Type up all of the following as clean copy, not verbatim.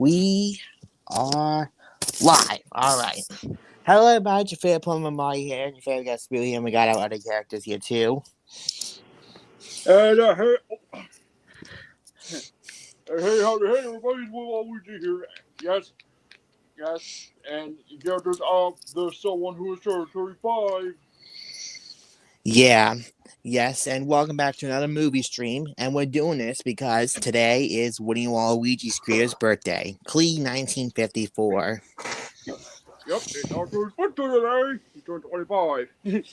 We are live. All right. Hello, everybody. It's your favorite Plumber Marty here. Your favorite guest, Billy, and we got our other characters here, too. And hey, howdy, hey, everybody, it's Waluigi here. Yes, and there's someone who is 35. Yes, and welcome back to another movie stream. And we're doing this because today is Woody and Waluigi's creator's birthday, Kleeh1954. Yep, it's our first birthday today. He turned 25. His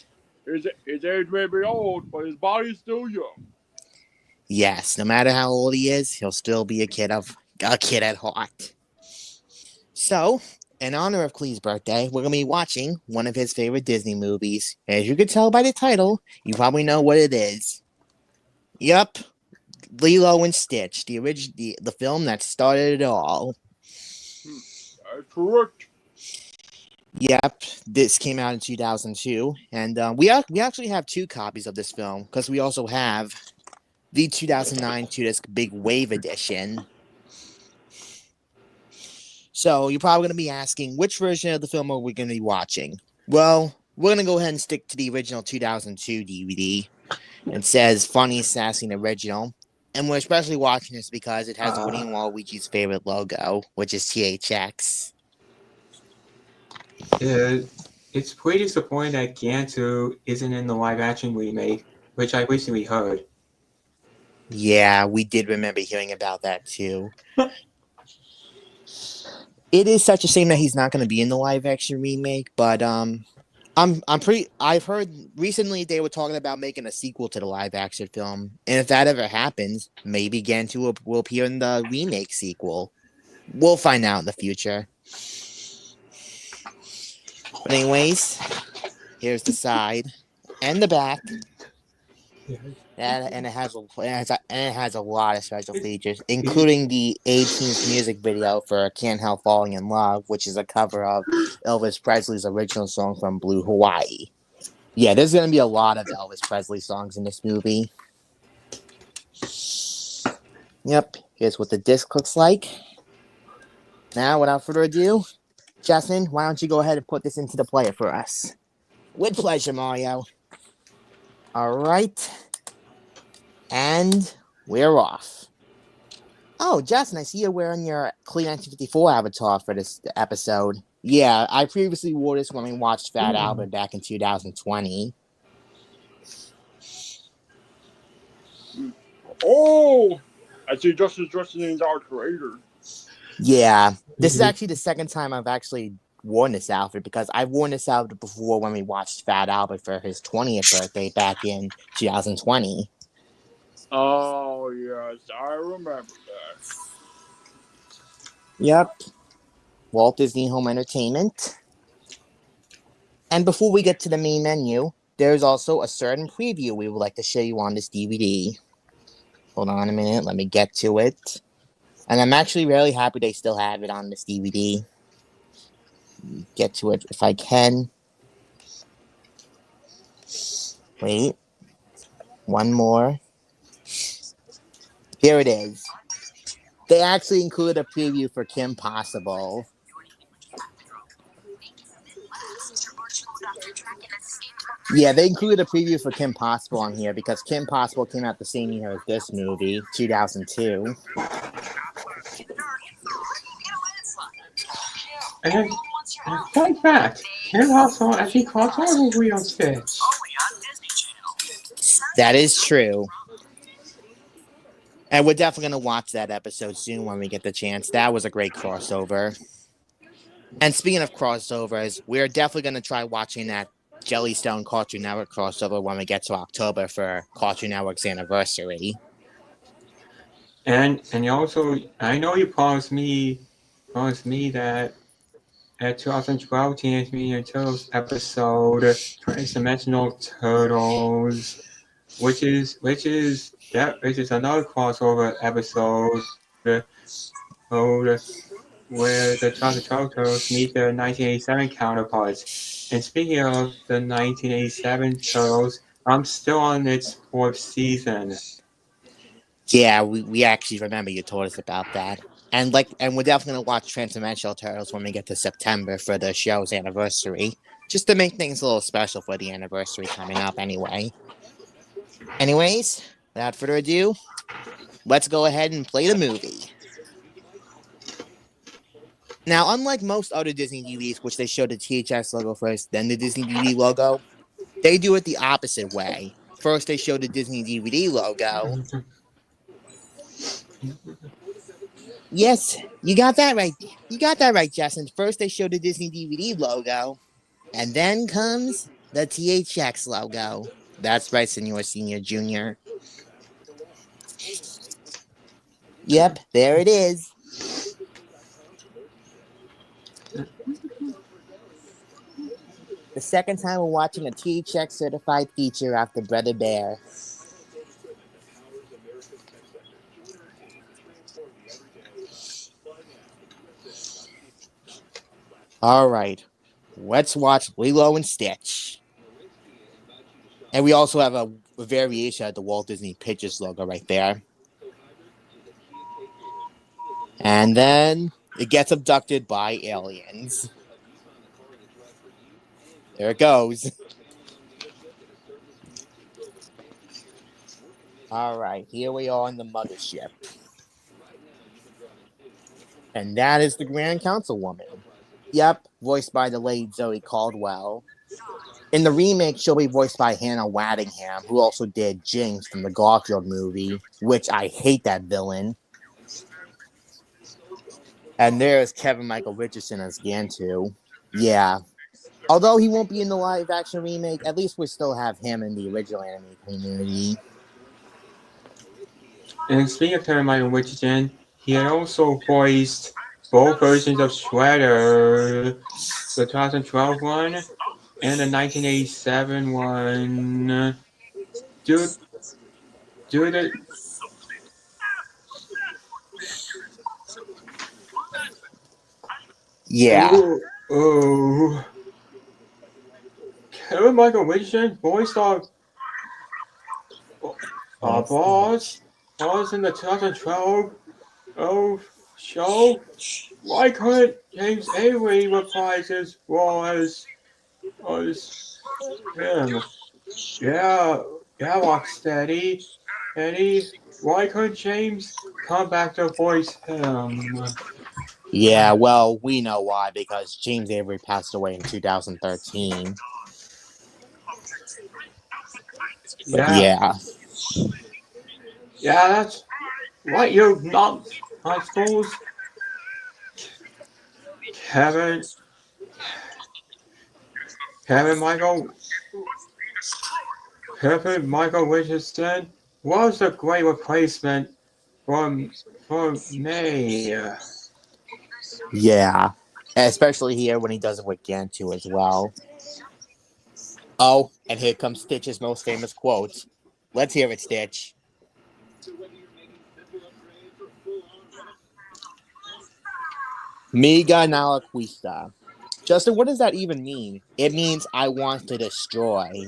age may be old, but his body's still young. Yes, no matter how old he is, he'll still be a kid at heart. So, in honor of Kleeh's birthday, we're going to be watching one of his favorite Disney movies. As you can tell by the title, you probably know what it is. Yup, Lilo and Stitch, the film that started it all. That's correct. Yep, this came out in 2002, and we actually have two copies of this film because we also have the 2009 two-disc Big Wave edition. So you're probably going to be asking, which version of the film are we going to be watching? Well, we're going to go ahead and stick to the original 2002 DVD. It says Funny, Sassy, and Original. And we're especially watching this because it has Woody and Waluigi's favorite logo, which is THX. It's pretty disappointing that Gantu isn't in the live-action remake, which I recently heard. Yeah, we did remember hearing about that too. It is such a shame that he's not going to be in the live-action remake, but I've heard recently they were talking about making a sequel to the live-action film, and if that ever happens, maybe Gantu will appear in the remake sequel. We'll find out in the future. But anyways, here's the side and the back. And it has a lot of special features, including the 18th music video for "Can't Help Falling in Love," which is a cover of Elvis Presley's original song from Blue Hawaii. Yeah, there's gonna be a lot of Elvis Presley songs in this movie. Yep, here's what the disc looks like. Now, without further ado, Justin, why don't you go ahead and put this into the player for us? With pleasure, Mario. All right. And we're off. Oh, Justin, I see you're wearing your Kleeh1954 avatar for this episode. Yeah, I previously wore this when we watched Fat Albert back in 2020. Oh, I see Justin's dressing in our creator. Yeah, this is actually the second time I've actually worn this outfit because I've worn this outfit before when we watched Fat Albert for his 20th birthday back in 2020. Oh, yes, I remember that. Yep. Walt Disney Home Entertainment. And before we get to the main menu, there's also a certain preview we would like to show you on this DVD. Hold on a minute, let me get to it. And I'm actually really happy they still have it on this DVD. Get to it if I can. Wait. One more. Here it is. They actually included a preview for Kim Possible. Yeah, they included a preview for Kim Possible on here because Kim Possible came out the same year as this movie, 2002. And fun fact, Kim Possible actually crossed over Real Stitch. That is true. And we're definitely going to watch that episode soon when we get the chance. That was a great crossover. And speaking of crossovers, we're definitely going to try watching that Jellystone Cartoon Network crossover when we get to October for Cartoon Network's anniversary. And you also, I know you promised me that at 2012 Teenage Mutant Ninja Turtles episode, Transdimensional Turtles, which is another crossover episode where the Chocolate Turtles meet their 1987 counterparts. And speaking of the 1987 Turtles, I'm still on its 4th season. Yeah, we actually remember you told us about that. And we're definitely gonna watch Transdimensional Turtles when we get to September for the show's anniversary, just to make things a little special for the anniversary coming up. Anyways, without further ado, let's go ahead and play the movie. Now, unlike most other Disney DVDs, which they show the THX logo first, then the Disney DVD logo, they do it the opposite way. First, they show the Disney DVD logo. Yes, you got that right. You got that right, Justin. First, they show the Disney DVD logo, and then comes the THX logo. That's right, Senor Senior Junior. Yep, there it is. The second time we're watching a THX certified feature after Brother Bear. All right, let's watch Lilo and Stitch. And we also have a variation of the Walt Disney Pictures logo right there. And then it gets abducted by aliens. There it goes. All right, here we are on the mothership. And that is the Grand Councilwoman. Yep, voiced by the late Zoe Caldwell. In the remake, she'll be voiced by Hannah Waddingham, who also did Jinx from the Garfield movie, which I hate that villain. And there's Kevin Michael Richardson as Gantu. Yeah. Although he won't be in the live action remake, at least we still have him in the original anime community. And speaking of Kevin Michael Richardson, he had also voiced both versions of Shredder, the 2012 one and the 1987 one. Dude, Yeah. Oh. Kevin Michael Richardson voiced our boss in the 2012 show. Why couldn't James Avery reprise his role as him? Yeah, Rocksteady. Eddie, why couldn't James come back to voice him? Yeah, well, we know why, because James Avery passed away in 2013. Yeah, that's what you not, I suppose. Kevin Michael Richardson was a great replacement for me. Yeah. Especially here when he does it with Gantu as well. Oh, and here comes Stitch's most famous quote. Let's hear it, Stitch. Miga Nalaquista. Justin, what does that even mean? It means I want to destroy.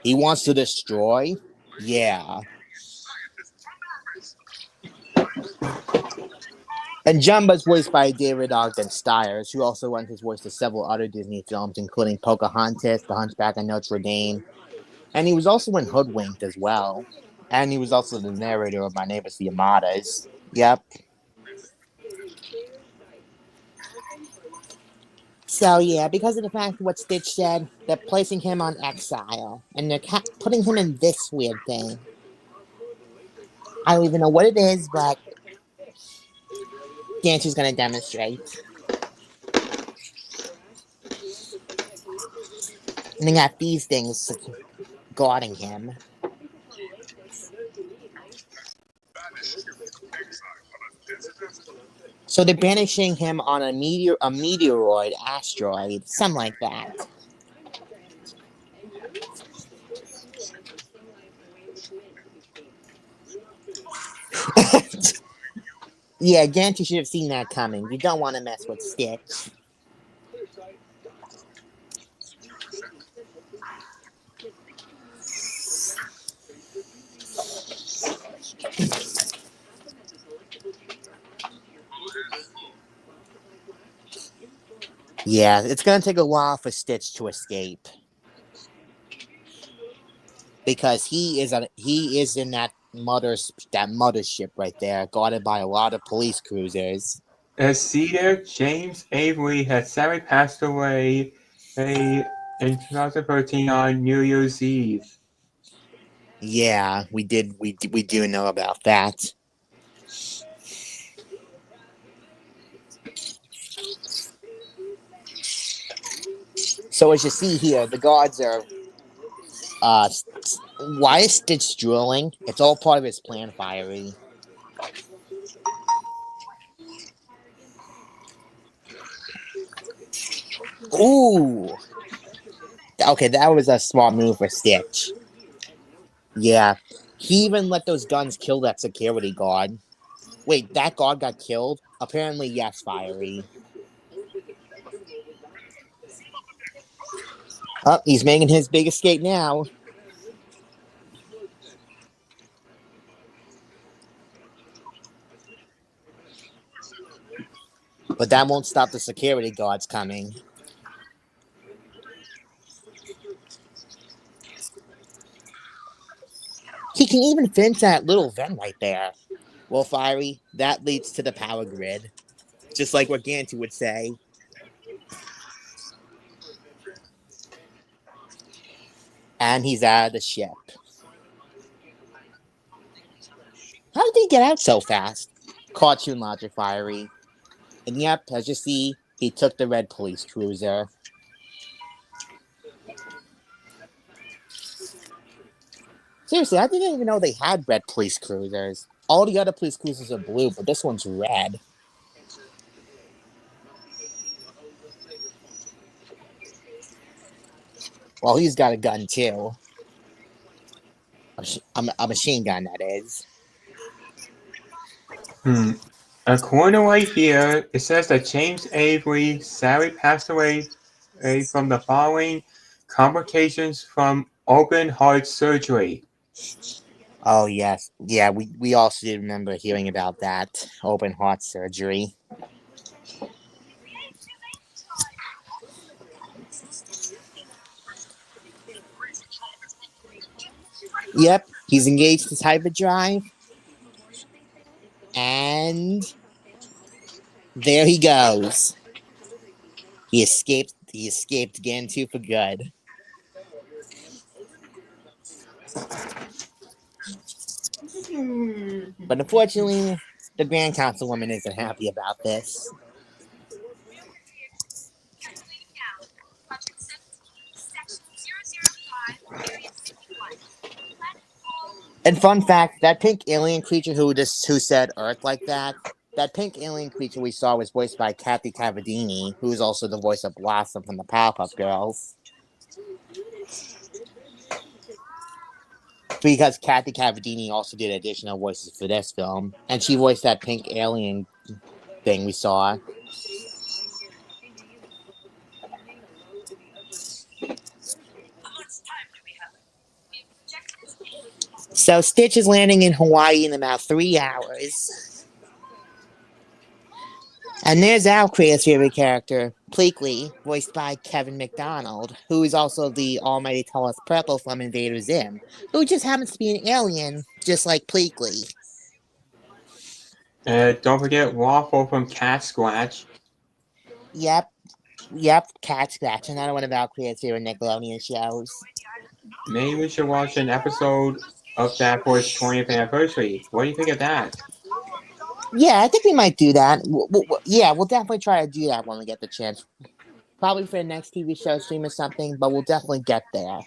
He wants to destroy? Yeah. And Jumba's voiced by David Ogden Stiers, who also lent his voice to several other Disney films, including Pocahontas, The Hunchback of Notre Dame. And he was also in Hoodwinked as well. And he was also the narrator of My Neighbors the Yamadas. Yep. So, yeah, because of the fact of what Stitch said, they're placing him on exile. And they're putting him in this weird thing. I don't even know what it is, but Gantu's going to demonstrate. And they got these things guarding him. So they're banishing him on a meteoroid asteroid, something like that. Yeah, Gantu should have seen that coming. You don't want to mess with Stitch. Yeah, it's gonna take a while for Stitch to escape because he is in that mothership right there, guarded by a lot of police cruisers. As Cedar James Avery had sadly passed away in 2013 on New Year's Eve. Yeah, we do know about that. So as you see here, the guards are. Why is Stitch drooling? It's all part of his plan, Fiery. Ooh. Okay, that was a smart move for Stitch. Yeah. He even let those guns kill that security guard. Wait, that guard got killed? Apparently, yes, Fiery. Oh, he's making his big escape now. But that won't stop the security guards coming. He can even fence that little vent right there. Well, Fiery, that leads to the power grid. Just like what Gantu would say. And he's out of the ship. How did he get out so fast? Cartoon logic, Fiery. And yep, as you see, he took the red police cruiser. Seriously, I didn't even know they had red police cruisers. All the other police cruisers are blue, but this one's red. Well, he's got a gun too. A machine gun, that is. According to right here, it says that James Avery sadly passed away from the following complications from open heart surgery. Oh, yes. Yeah, we also did remember hearing about that. Open heart surgery. Yep, he's engaged his hyperdrive. And there he goes. He escaped again too for good. But unfortunately, the Grand Councilwoman isn't happy about this. And fun fact, that pink alien creature who said Earth like that pink alien creature we saw was voiced by Kathy Cavadini, who is also the voice of Blossom from the Powerpuff Girls. Because Kathy Cavadini also did additional voices for this film, and she voiced that pink alien thing we saw. So Stitch is landing in Hawaii in about 3 hours. And there's our Creator's favorite character, Pleakley, voiced by Kevin McDonald, who is also the almighty tallest purple from Invader Zim, who just happens to be an alien, just like Pleakley. Don't forget Waffle from Cat Scratch. Yep, Cat Scratch, another one of our Creator's favorite Nickelodeon shows. Maybe we should watch an episode of that for its 20th anniversary. What do you think of that? Yeah, I think we might do that. We'll definitely try to do that when we get the chance. Probably for the next TV show stream or something, but we'll definitely get there.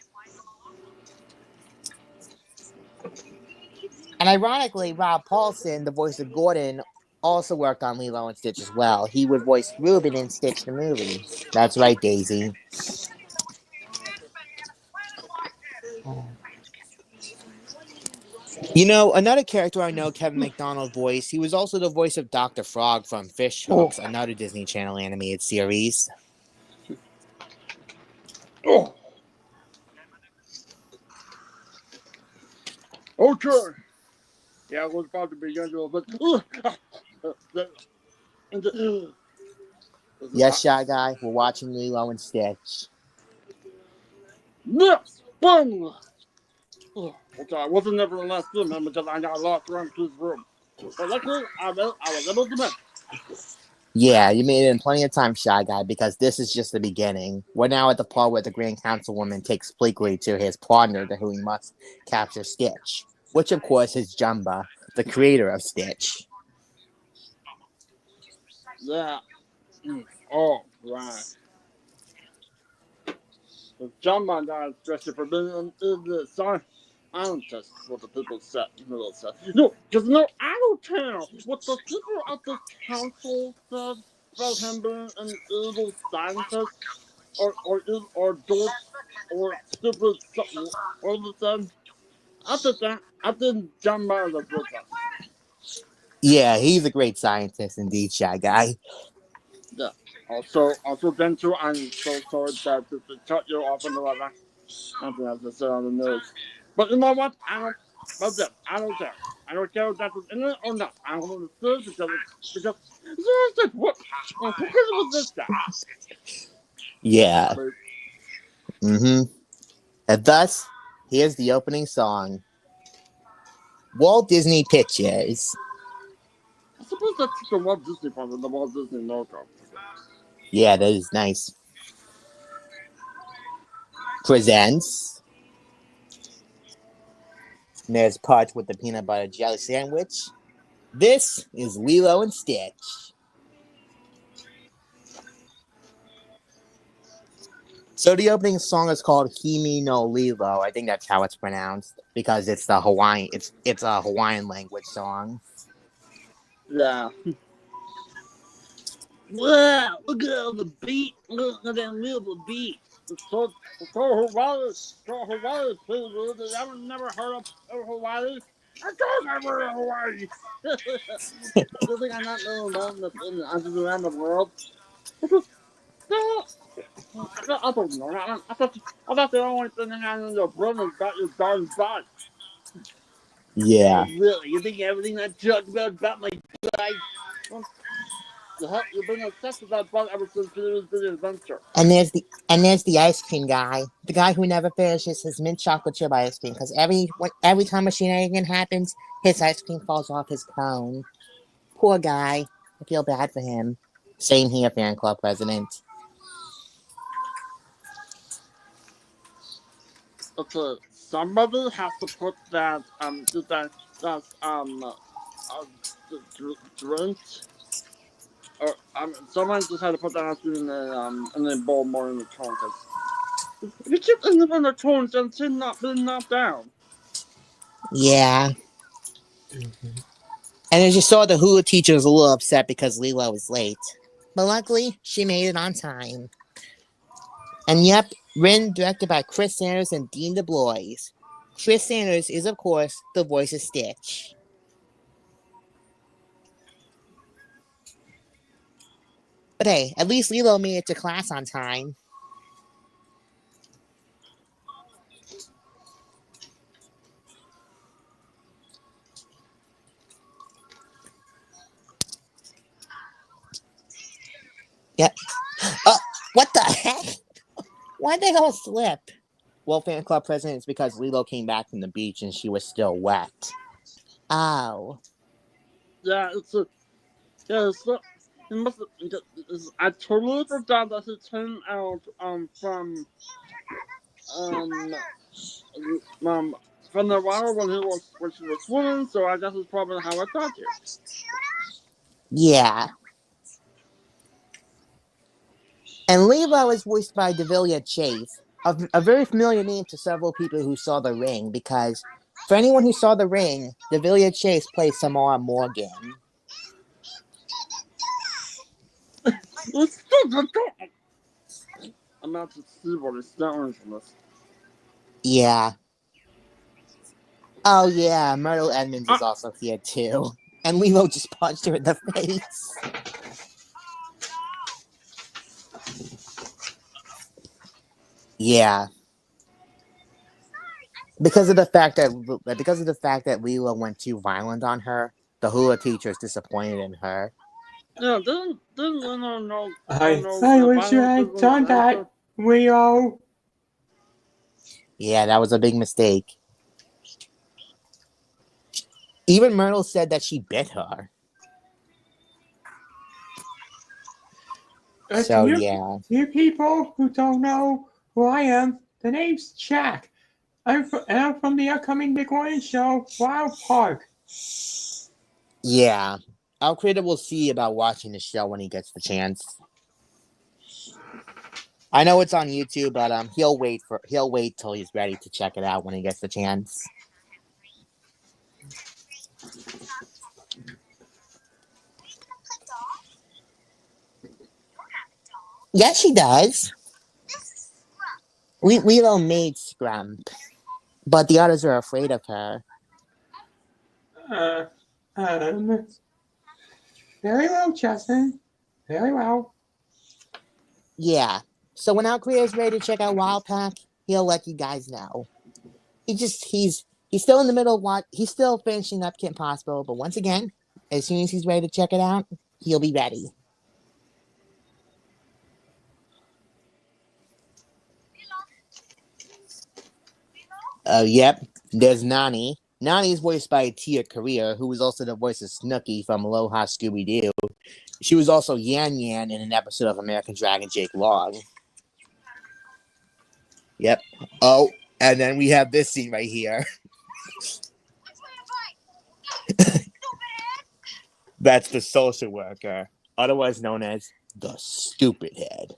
And ironically, Rob Paulson, the voice of Gordon, also worked on Lilo and Stitch as well. He would voice Reuben in Stitch the movie. That's right, Daisy. You know, another character I know Kevin McDonald voiced, he was also the voice of Dr. Frog from Fish Hooks, another Disney Channel animated series. Oh. Okay. Yeah, I was about to begin to, but Yes, Shy Guy, we're watching Lilo and Stitch. Yes, fun. Okay, I wasn't never in the last room, man, because I got lost around to this room. But luckily, I was able to make. Yeah, you made it in plenty of time, Shy Guy, because this is just the beginning. We're now at the part where the Grand Councilwoman takes Bleakley to his partner, to whom he must capture Stitch, which of course is Jumba, the creator of Stitch. Yeah. Oh, right. The Jumbo got arrested for being an idiot scientist, what the people said. No, because no, I don't care what the people at the council said about him being an evil scientist, or dorks, or stupid something, or the said. After that, I think Jumbo is a princess. Yeah, he's a great scientist indeed, Shy Guy. Yeah. Also, then too, I'm so sorry that to cut you off in the weather. I think I have to say on the news. But you know what? But then, I don't care. I don't care if that's in it or not. I don't understand because seriously, who cares about this guy? Yeah. But Mm-hmm. And thus, here's the opening song. Walt Disney Pictures. I suppose that's the Walt Disney part of the Walt Disney logo. Yeah, that is nice. Presents. And there's Punch with the peanut butter jelly sandwich. This is Lilo and Stitch. So the opening song is called Kimi no Lilo. I think that's how it's pronounced because it's the Hawaiian. It's a Hawaiian language song. Yeah. Wow, look at all the beat. Look at that little beat. So Hawaii, please. I never heard of Hawaii. I told I were in Hawaii. You think I'm not knowing about around the world? No, I don't know. I thought the only thing I had in your brain is about your darn butt. Yeah. Really? You think everything I talk about my butt? You've been obsessed with that butt ever since it was the adventure. And there's the ice cream guy, the guy who never finishes his mint chocolate chip ice cream because every time a shenanigan happens, his ice cream falls off his cone. Poor guy. I feel bad for him. Same here, fan club president. Okay, somebody has to put that drink, or someone just had to put that ice cream in the bowl more in the cone, because if you keep in the cones and it's not being knocked down. Yeah. And as you saw, the hula teacher was a little upset because Lilo was late. But luckily, she made it on time. And yep, written directed by Chris Sanders and Dean DeBlois. Chris Sanders is, of course, the voice of Stitch. But hey, at least Lilo made it to class on time. Yep. What the heck? Why'd they all slip? Well, fan club president, it's because Lilo came back from the beach and she was still wet. Oh. Yeah, it's not. It must. I totally forgot that it came out um um from the water when she was swimming. So I guess it's probably how I got here. Yeah. And Lilo is voiced by Devilia Chase, a very familiar name to several people who saw The Ring, because for anyone who saw The Ring, Devilia Chase plays Samara Morgan. I'm about to see what it's down from this. Yeah. Oh yeah, Myrtle Edmonds is Ah, also here too. And Lilo just punched her in the face. Yeah. Because of the fact that Lilo went too violent on her, the hula teacher is disappointed in her. Yeah, didn't Lilo know I wish you had done that, Leo. Yeah, that was a big mistake. Even Myrtle said that she bit her. So, yeah. You people who don't know who I am, the name's Jack. I'm from the upcoming Nickelodeon show, Wild Park. Yeah. Our creator will see about watching the show when he gets the chance. I know it's on YouTube, but he'll wait till he's ready to check it out when he gets the chance. Yes, she does. Lilo made Scrump, but the others are afraid of her. Uh, um, very well, Justin. Very well. Yeah. So when our creator is ready to check out Wild Pack, he'll let you guys know. He's still in the middle of what he's still finishing up Kim Possible, but once again, as soon as he's ready to check it out, he'll be ready. Yep, there's Nani. Nani is voiced by Tia Korea, who was also the voice of Snooki from Aloha Scooby Doo. She was also Yan Yan in an episode of American Dragon Jake Long. Yep. Oh, and then we have this scene right here. That's the social worker, otherwise known as the stupid head.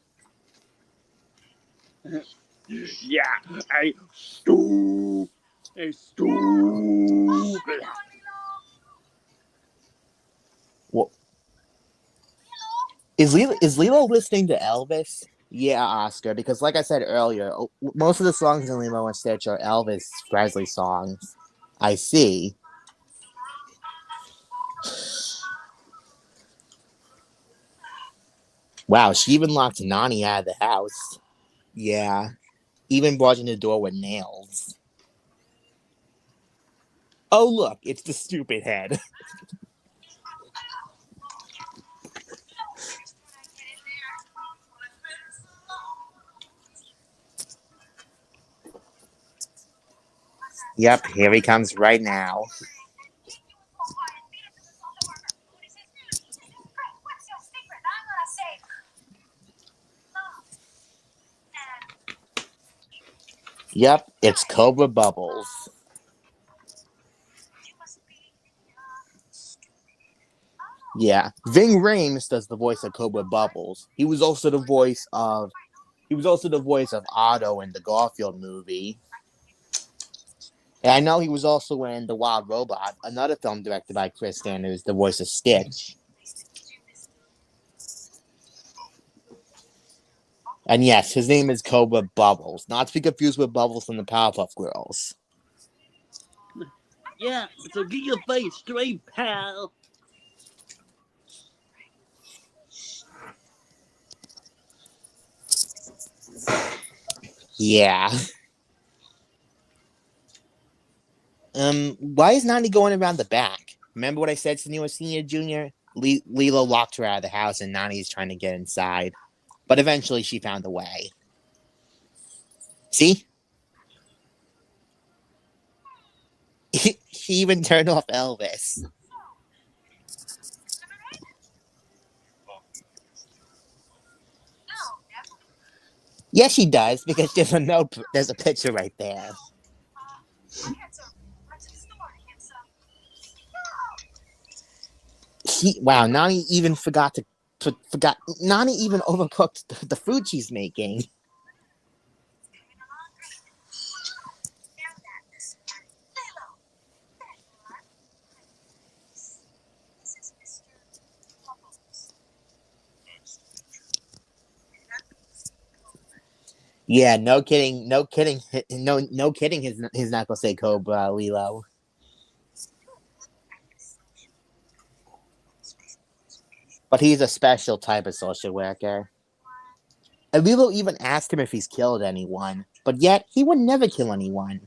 Yeah, a stupid. Well, is Lilo listening to Elvis? Yeah, Oscar, because like I said earlier, most of the songs in Lilo and Stitch are Elvis Presley songs. I see. Wow, she even locked Nani out of the house. Yeah, even barging the door with nails. Oh, look, it's the stupid head. Yep, here he comes right now. Yep, it's Cobra Bubbles. Yeah, Ving Rhames does the voice of Cobra Bubbles. He was also the voice of Otto in the Garfield movie. And I know he was also in The Wild Robot, another film directed by Chris Sanders, the voice of Stitch. And yes, his name is Cobra Bubbles, not to be confused with Bubbles from the Powerpuff Girls. Yeah, so get your face straight, pal. Yeah. Why is Nani going around the back? Remember what I said to you as senior, junior? Lilo locked her out of the house and Nani's trying to get inside. But eventually she found a way. See? He even turned off Elvis. Yes, she does, because there's a note. There's a picture right there. Wow, Nani even forgot. Nani even overcooked the food she's making. Yeah, no kidding. No kidding. No kidding. He's not gonna say Cobra, Lilo. But he's a special type of social worker. And Lilo even asked him if he's killed anyone, but yet he would never kill anyone.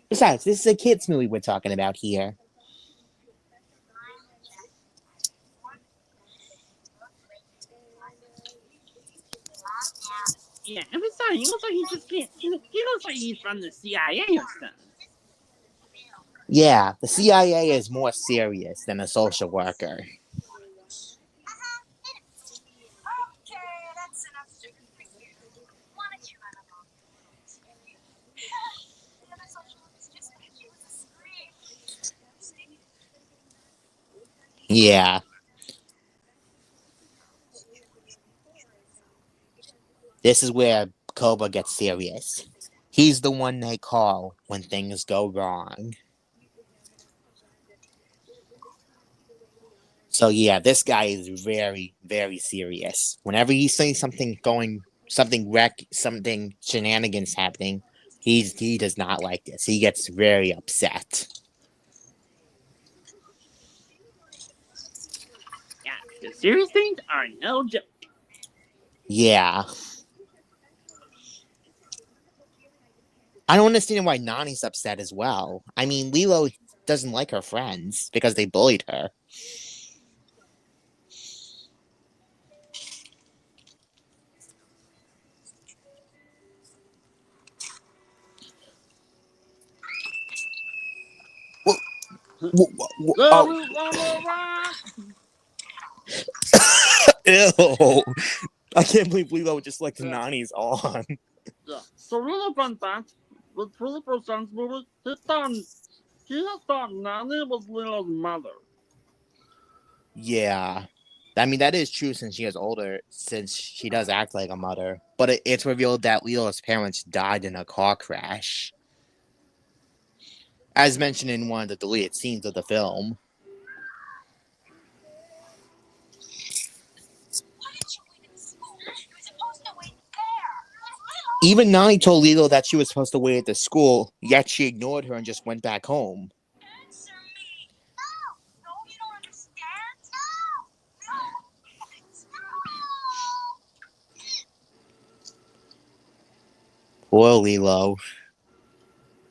Besides, this is a kids' movie we're talking about here. Yeah, and besides, he looks like he just can't. He looks like he's from the CIA or something. Yeah, the CIA is more serious than a social worker. Yeah. This is where Cobra gets serious. He's the one they call when things go wrong. So yeah, this guy is very, very serious. Whenever he sees something something shenanigans happening, he does not like this. He gets very upset. Yeah, the serious things are no joke. Yeah. I don't understand why Nani's upset as well. I mean, Lilo doesn't like her friends because they bullied her. Go, rock. Ew. I can't believe Lilo just like the Nani's on. Yeah. So really fun fact, with 20% movie, he has thought Nani was Lilo's mother. Yeah. I mean, that is true since she is older, since she does act like a mother. But it's revealed that Lilo's parents died in a car crash, as mentioned in one of the deleted scenes of the film. Even Nani told Lilo that she was supposed to wait at the school, yet she ignored her and just went back home. Poor Lilo.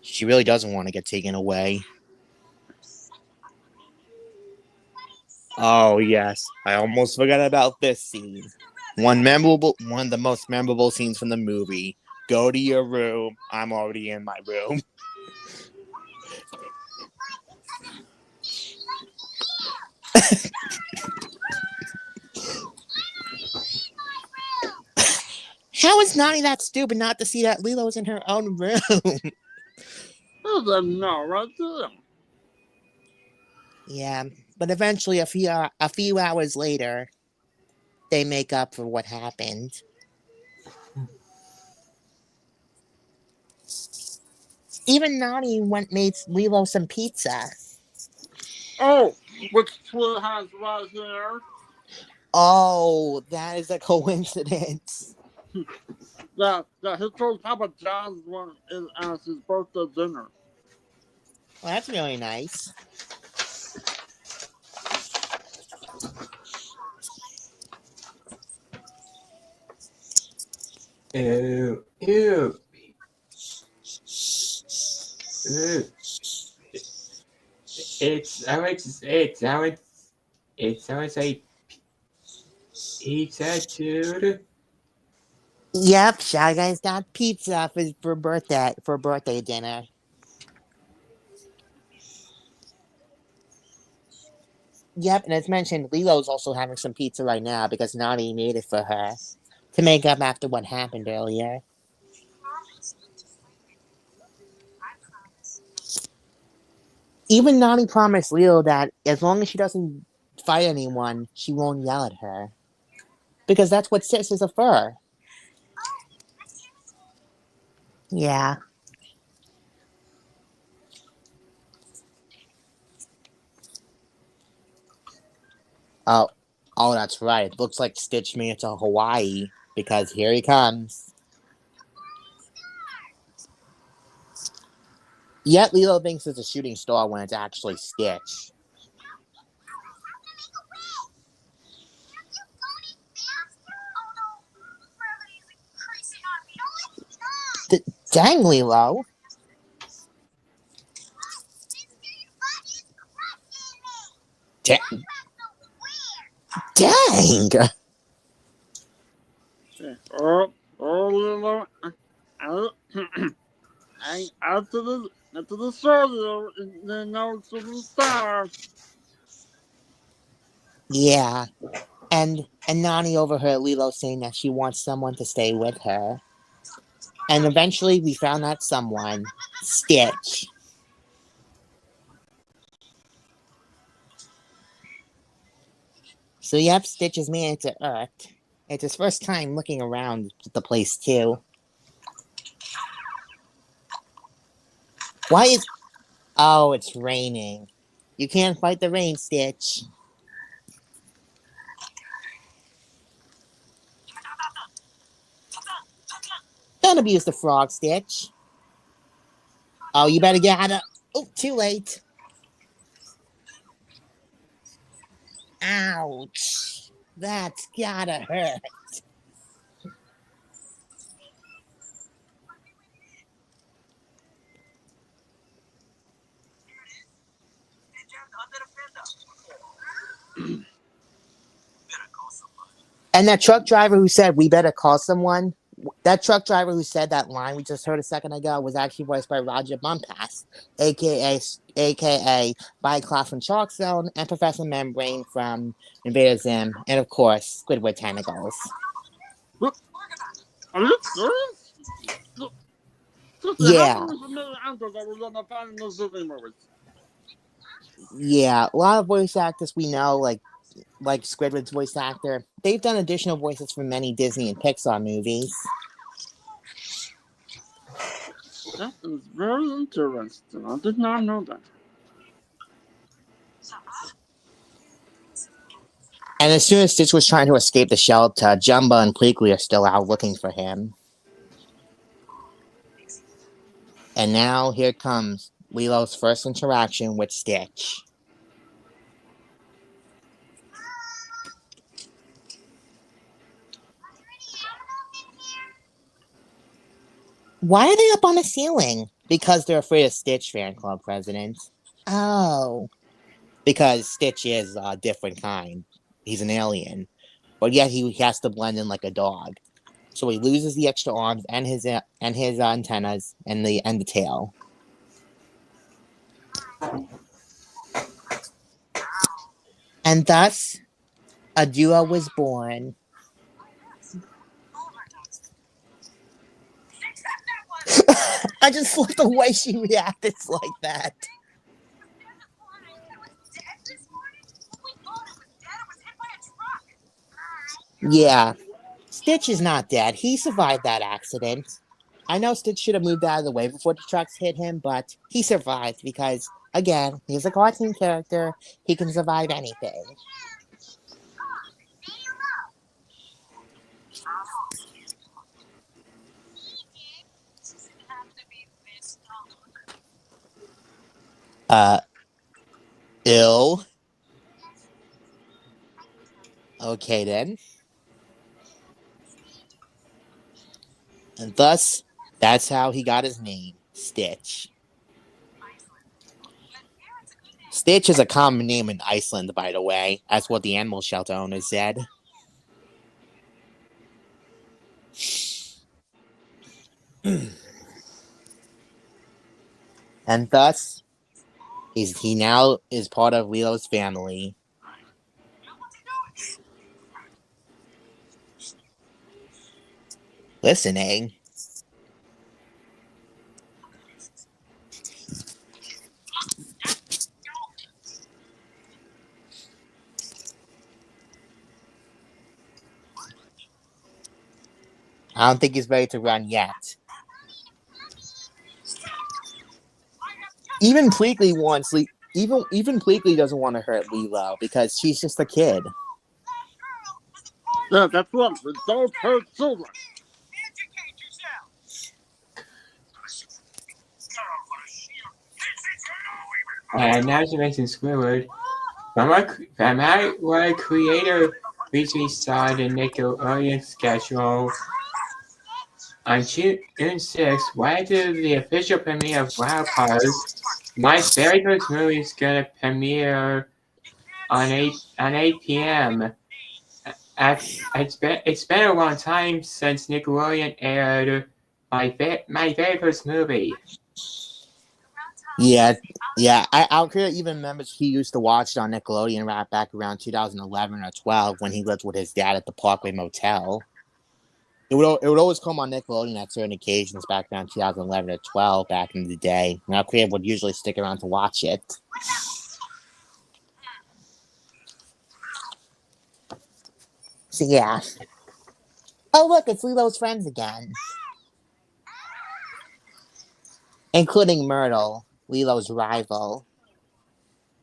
She really doesn't want to get taken away. Oh yes, I almost forgot about this scene. One of the most memorable scenes from the movie. Go to your room. I'm already in my room. How is Nani that stupid not to see that Lilo's in her own room? No, right there. Yeah, but eventually, a few hours later, they make up for what happened. Even Nani made Lilo some pizza. Oh, which Kleeh has right here. Oh, that is a coincidence. That he told Papa John's one as his birthday dinner. Well, that's really nice. Ew, ew, ew. It sounds like pizza, dude. Yep, Shy Guy's got pizza for birthday dinner. Yep, and as mentioned, Lilo's also having some pizza right now because Nani made it for her to make up after what happened earlier. Even Nani promised Lilo that as long as she doesn't fight anyone, she won't yell at her. Because that's what sisters are for. Yeah. Oh, oh, that's right. Looks like Stitch made it to Hawaii because here he comes. Yet Lilo thinks it's a shooting star when it's actually Stitch. Dang, Lilo. Dang. Yeah. Oh, Oh, Lilo, I out to the store, then out to the star. Yeah, and Nani overheard Lilo saying that she wants someone to stay with her. And eventually we found that someone, Stitch. So yep, Stitch has made it to Earth. It's his first time looking around the place too. Why is... Oh, it's raining. You can't fight the rain, Stitch. Don't abuse the frog, Stitch. Oh, you better get out of... Oh, too late. Ouch. That's gotta hurt. And that truck driver who said, we better call someone, that truck driver who said that line we just heard a second ago was actually voiced by Roger Bumpass, aka Bycloth from Chalk Zone, and Professor Membrane from Invader Zim, and of course, Squidward Tentacles. Are you serious? Yeah. Yeah, a lot of voice actors we know, like Squidward's voice actor, they've done additional voices for many Disney and Pixar movies. That is very interesting. I did not know that. And as soon as Stitch was trying to escape the shelter, Jumba and Pleakley are still out looking for him. And now here comes Lilo's first interaction with Stitch. Why are they up on the ceiling? Because they're afraid of Stitch, fan club president. Oh. Because Stitch is a different kind. He's an alien. But yet he has to blend in like a dog. So he loses the extra arms and his antennas and the tail. And thus, a duo was born. I just love the way she reacted like that. Yeah, Stitch is not dead. He survived that accident. I know Stitch should have moved out of the way before the trucks hit him, but he survived because, again, he's a cartoon character. He can survive anything. Ill. Okay, then. And thus, that's how he got his name, Stitch. Stitch is a common name in Iceland, by the way. That's what the animal shelter owner said. And thus, he now is part of Lilo's family. Listening. I don't think he's ready to run yet. Even Pleakley doesn't want to hurt Lilo because she's just a kid. Yeah, that's what. Don't hurt children. Now you mentioned Squidward. My creator recently saw the Nickelodeon schedule on June 6th. Right after the official premiere of Wild Cards, my very first movie is gonna premiere on 8 p.m. It's been a long time since Nickelodeon aired my very first movie. Yeah, Al Qaeda even remembers he used to watch it on Nickelodeon right back around 2011 or 12 when he lived with his dad at the Parkway Motel. It would always come on Nickelodeon at certain occasions back around 2011 or 12 back in the day. And Al Qaeda would usually stick around to watch it. So yeah. Oh look, it's Lilo's friends again. Including Myrtle, Lilo's rival.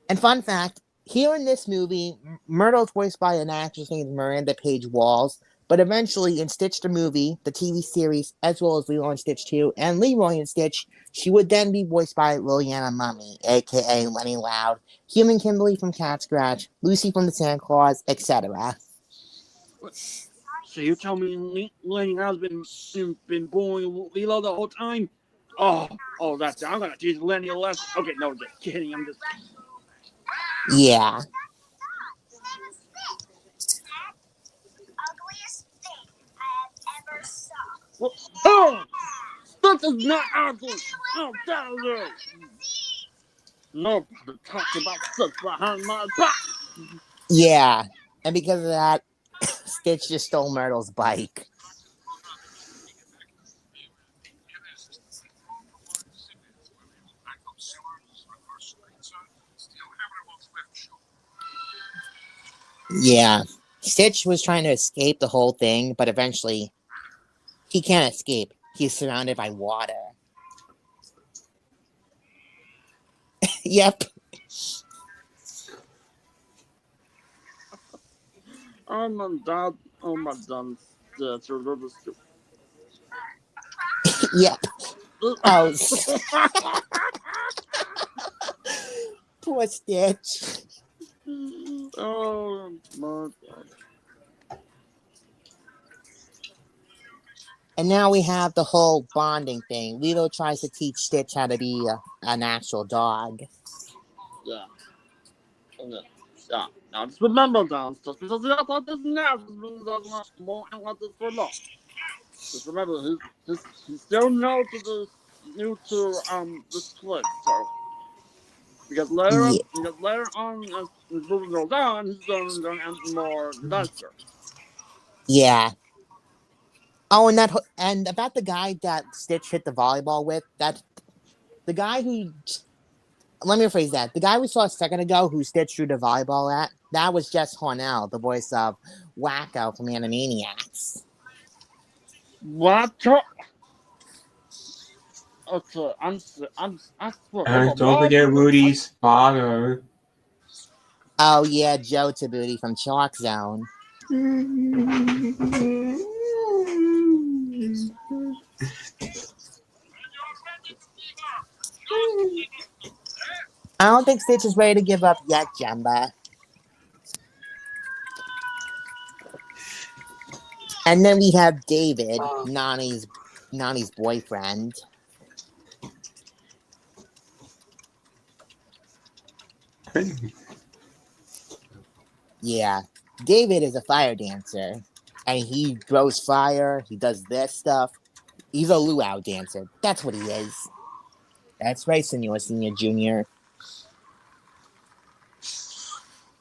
And fun fact, here in this movie, Myrtle's voiced by an actress named Miranda Page Walls, but eventually in Stitch the movie, the TV series, as well as Lilo and Stitch 2 and Leroy and Stitch, she would then be voiced by Liliana Mummy, aka Lenny Loud, Human Kimberly from Cat Scratch, Lucy from the Santa Claus, etc. So you tell me Lenny has been bullying Lilo the whole time? Oh, that's it. I'm gonna teach Lenny a lesson. Okay, no, just kidding. I'm just. Yeah. Oh, Stitch is not ugly. I'll tell you. Nobody talks about Stitch behind my back. Yeah. And because of that, Stitch just stole Myrtle's bike. Yeah. Stitch was trying to escape the whole thing, but eventually he can't escape. He's surrounded by water. Yep. Oh my god. Oh my god. Stitch, you're really stupid. Yep. Oh, poor Stitch. Oh my god. And now we have the whole bonding thing. Lilo tries to teach Stitch how to be an actual dog. Yeah. Yeah. Now just remember, guys, just because he acts like this now doesn't mean he won't act like this for long. Just remember, he's still new to this place. So because later on, as the movie goes on, he's going to get more nicer. Yeah. Oh, and about the guy that Stitch hit the volleyball with, that the guy who let me rephrase that. The guy we saw a second ago who Stitch threw the volleyball at, that was Jess Hornell, the voice of Wacko from Animaniacs. What? Okay, I swear, And don't forget Woody's father. Oh yeah, Joe Tabuti from Chalk Zone. I don't think Stitch is ready to give up yet, Jumba. And then we have David, Nani's boyfriend. Yeah, David is a fire dancer, and he throws fire. He does this stuff. He's a luau dancer. That's what he is. That's right, Senor Senior Junior.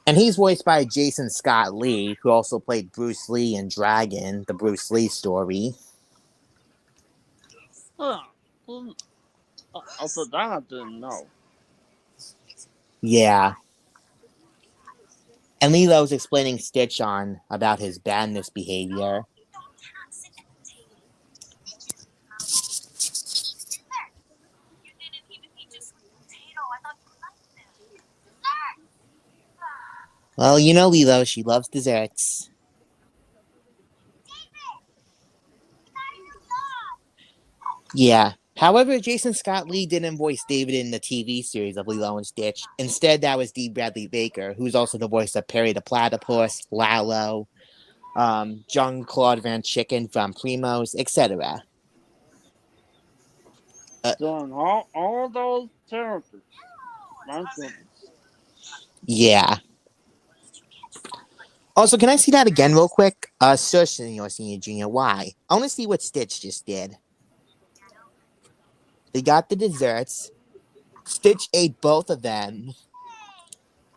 And he's voiced by Jason Scott Lee, who also played Bruce Lee in Dragon, the Bruce Lee story. Also, that I didn't know. Yeah. And Lilo's explaining Stitch on about his badness behavior. Well, you know Lilo, she loves desserts. Yeah. However, Jason Scott Lee didn't voice David in the TV series of Lilo and Stitch. Instead, that was D. Bradley Baker, who's also the voice of Perry the Platypus, Lalo, John Claude Van Chicken from Primos, etc. Done all those characters. My goodness. Yeah. Also, can I see that again real quick? Sir, Senior Junior, why? I want to see what Stitch just did. They got the desserts. Stitch ate both of them.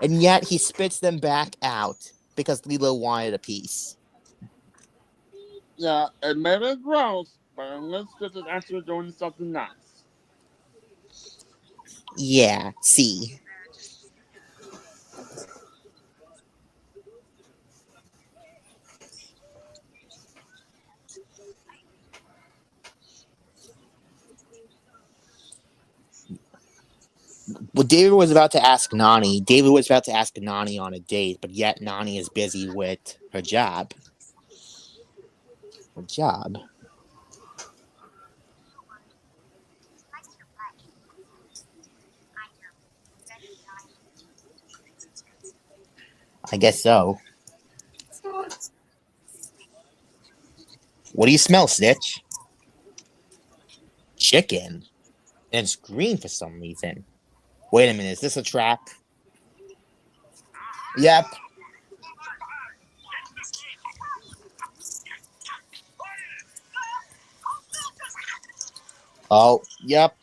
And yet he spits them back out because Lilo wanted a piece. Yeah, it made it gross, but at least this is actually doing something nice. Yeah, see. Well, David was about to ask Nani. David was about to ask Nani on a date, but yet Nani is busy with her job. Her job. I guess so. What do you smell, Stitch? Chicken. And it's green for some reason. Wait a minute, is this a trap? Yep. Oh, yep.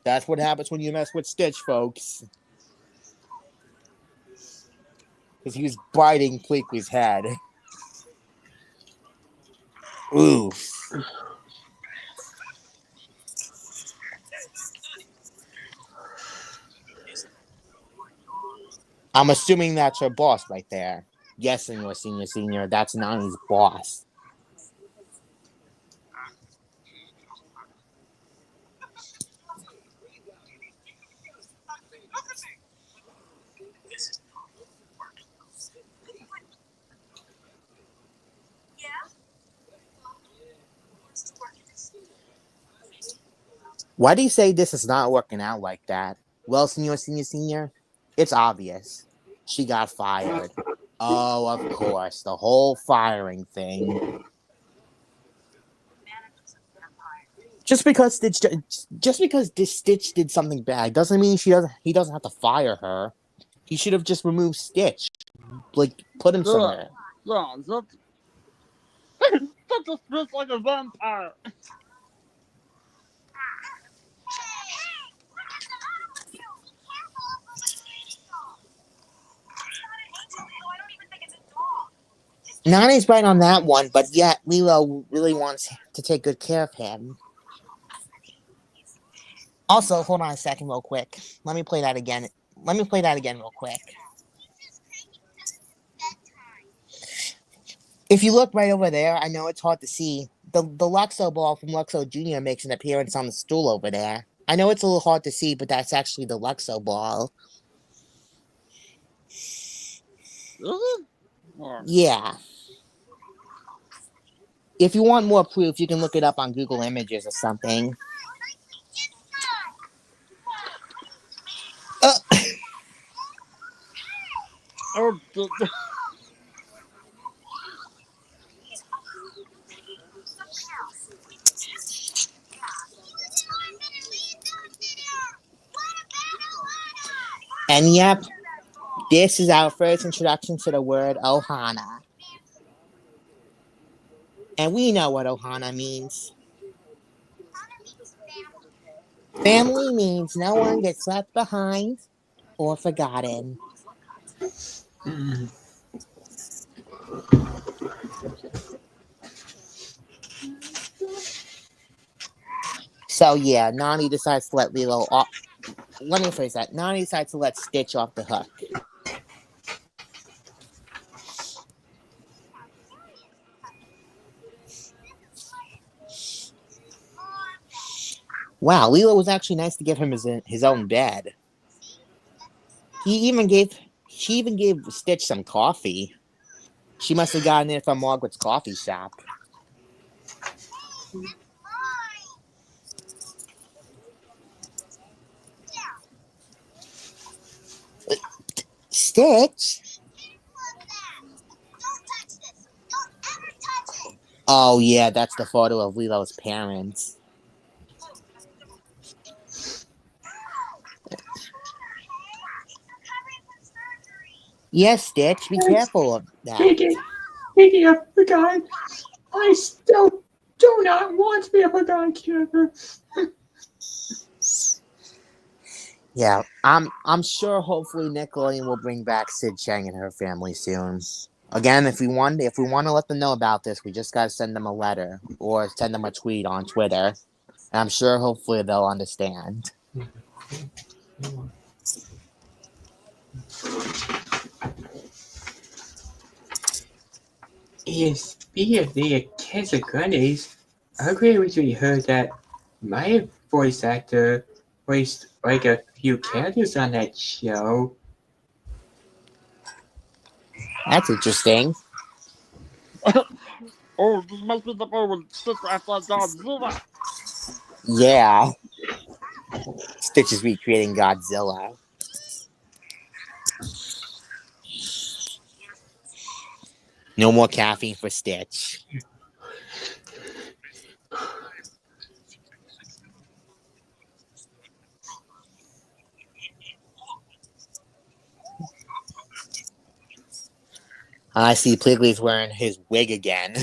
That's what happens when you mess with Stitch, folks. Because he was biting Pleakley's head. Oof. I'm assuming that's her boss right there. Yes, Senior. That's Nani's boss. Why do you say this is not working out like that? Well, Senior, it's obvious. She got fired. Oh, of course, the whole firing thing. Just because Stitch did something bad doesn't mean he doesn't have to fire her. He should have just removed Stitch, like put him somewhere. Yeah, that just feels like a vampire. Nani's right on that one, but yet Lilo really wants to take good care of him. Also, hold on a second real quick. Let me play that again. Real quick. If you look right over there, I know it's hard to see. The Luxo ball from Luxo Jr. makes an appearance on the stool over there. I know it's a little hard to see, but that's actually the Luxo ball. Is it? Or... Yeah. If you want more proof, you can look it up on Google Images or something. Oh, and yep, this is our first introduction to the word ohana. And we know what ohana means. Family means no one gets left behind or forgotten. So yeah, Nani decides to let Lilo off. Let me phrase that. Nani decides to let Stitch off the hook. Wow, Lilo was actually nice to give him his own bed. She even gave Stitch some coffee. She must have gotten it from Margaret's coffee shop. Stitch? Oh yeah, that's the photo of Lilo's parents. Yes, Stitch, be careful of that. Speaking of the guy, I still do not want to be a forgotten character. Yeah, I'm sure hopefully Nickelodeon will bring back Sid Chang and her family soon. Again, if we want to let them know about this, we just gotta send them a letter or send them a tweet on Twitter. And I'm sure hopefully they'll understand. Speaking of the kids and goodies, I recently heard that my voice actor voiced like a few characters on that show. That's interesting. Oh, this must be the boy with sister after Godzilla. Yeah, Stitch is recreating Godzilla. No more caffeine for Stitch. I see Pligley's wearing his wig again.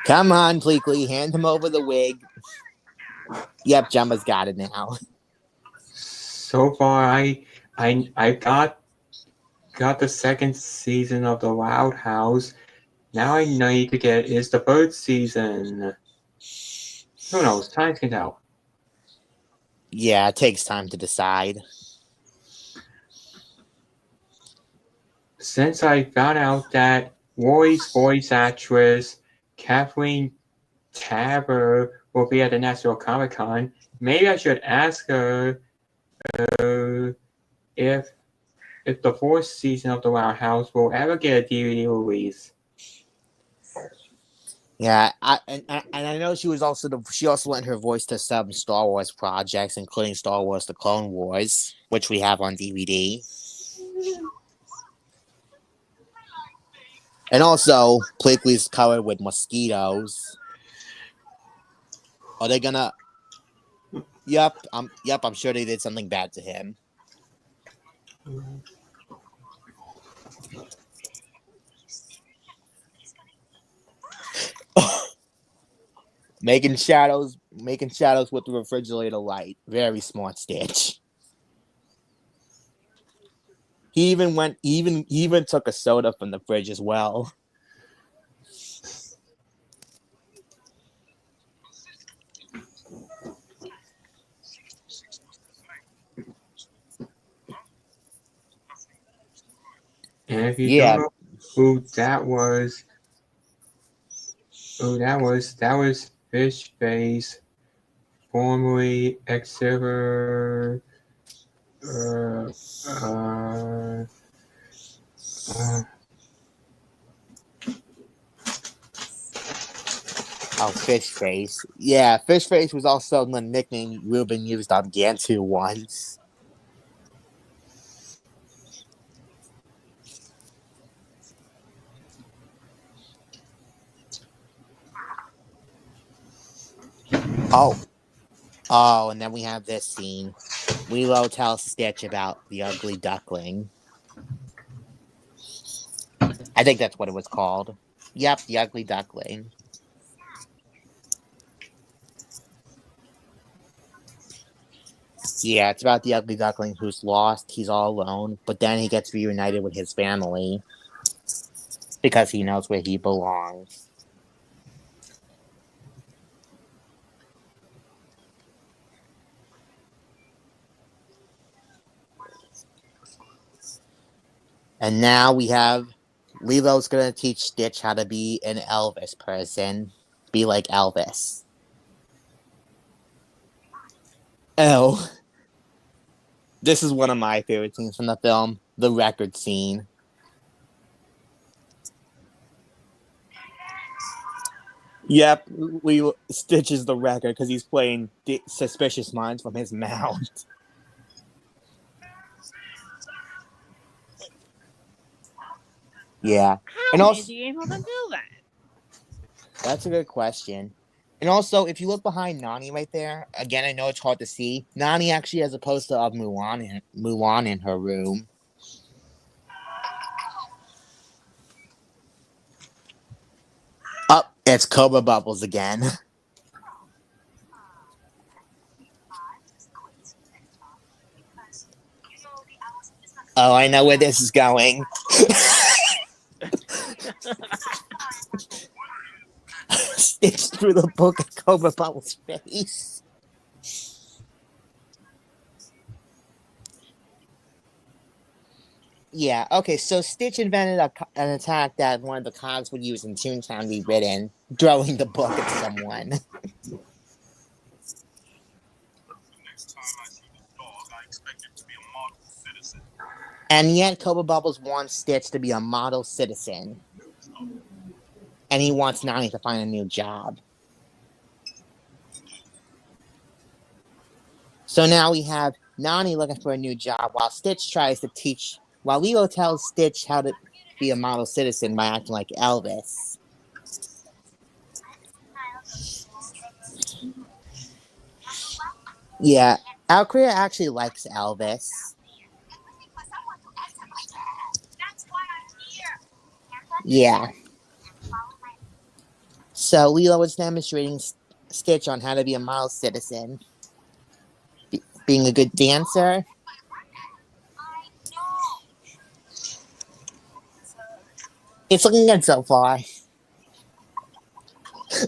Come on, Pligley, hand him over the wig. Yep, Jumba's got it now. So far, I got the second season of the Loud House. Now I need to get is the third season. Who knows? Time can tell. Yeah, it takes time to decide. Since I found out that Roy's voice actress Kathleen Tabor will be at the National Comic Con, maybe I should ask her if the fourth season of the Loud House will ever get a DVD release. Yeah, and I know she also lent her voice to some Star Wars projects, including Star Wars: The Clone Wars, which we have on DVD. And also, Pligley's covered with mosquitoes. Are they gonna? Yep, I'm sure they did something bad to him. making shadows with the refrigerator light. Very smart, Stitch. He even took a soda from the fridge as well. And if you don't Yeah, know who that was, that was Fish Face, formerly Exeter. Uh, uh, oh, Fish Face. Yeah, Fish Face was also the nickname Ruben used on Gantu once. Oh, and then we have this scene. Lilo tells Stitch about the ugly duckling. I think that's what it was called. Yep, the ugly duckling. Yeah, it's about the ugly duckling who's lost. He's all alone, but then he gets reunited with his family because he knows where he belongs. And now we have Lilo's gonna teach Stitch how to be an Elvis person. Be like Elvis. Oh. This is one of my favorite scenes from the film, the record scene. Yep, Stitch is the record because he's playing Suspicious Minds from his mouth. Yeah, and How also is he able to do that? that's a good question. And also, if you look behind Nani right there, again, I know it's hard to see. Nani actually has a poster of Mulan in her room. Oh, it's Cobra Bubbles again. Oh, I know where this is going. Stitch through the book at Cobra Bubbles' face. Yeah, okay, so Stitch invented an attack that one of the cogs would use in Toontown be ridden, throwing the book at someone. And yet, Cobra Bubbles wants Stitch to be a model citizen. And he wants Nani to find a new job. So now we have Nani looking for a new job while Stitch tries to teach, while Lilo tells Stitch how to be a model citizen by acting like Elvis. Yeah, Alcrea actually likes Elvis. Yeah. So Lilo is demonstrating Stitch on how to be a model citizen. Being a good dancer. It's looking good so far.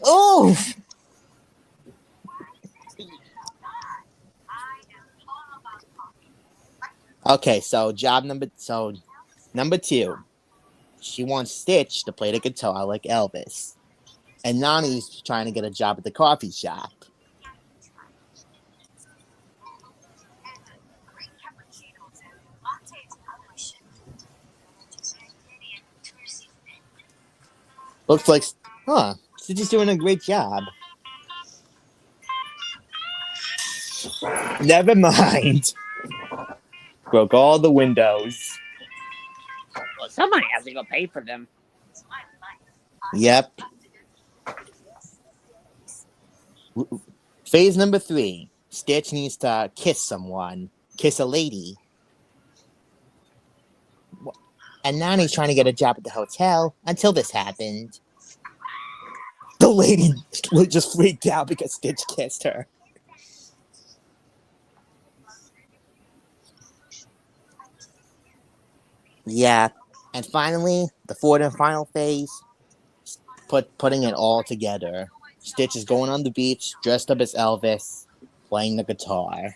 Oh! Okay, so number 2. She wants Stitch to play the guitar like Elvis. And Nani's trying to get a job at the coffee shop. Looks like, Stitch is doing a great job. Never mind. Broke all the windows. Well, somebody has to go pay for them. Yep. Phase number 3. Stitch needs to kiss someone. Kiss a lady. And Nani's trying to get a job at the hotel until this happened. The lady just freaked out because Stitch kissed her. Yeah. And finally, the fourth and final phase, putting it all together. Stitch is going on the beach, dressed up as Elvis, playing the guitar.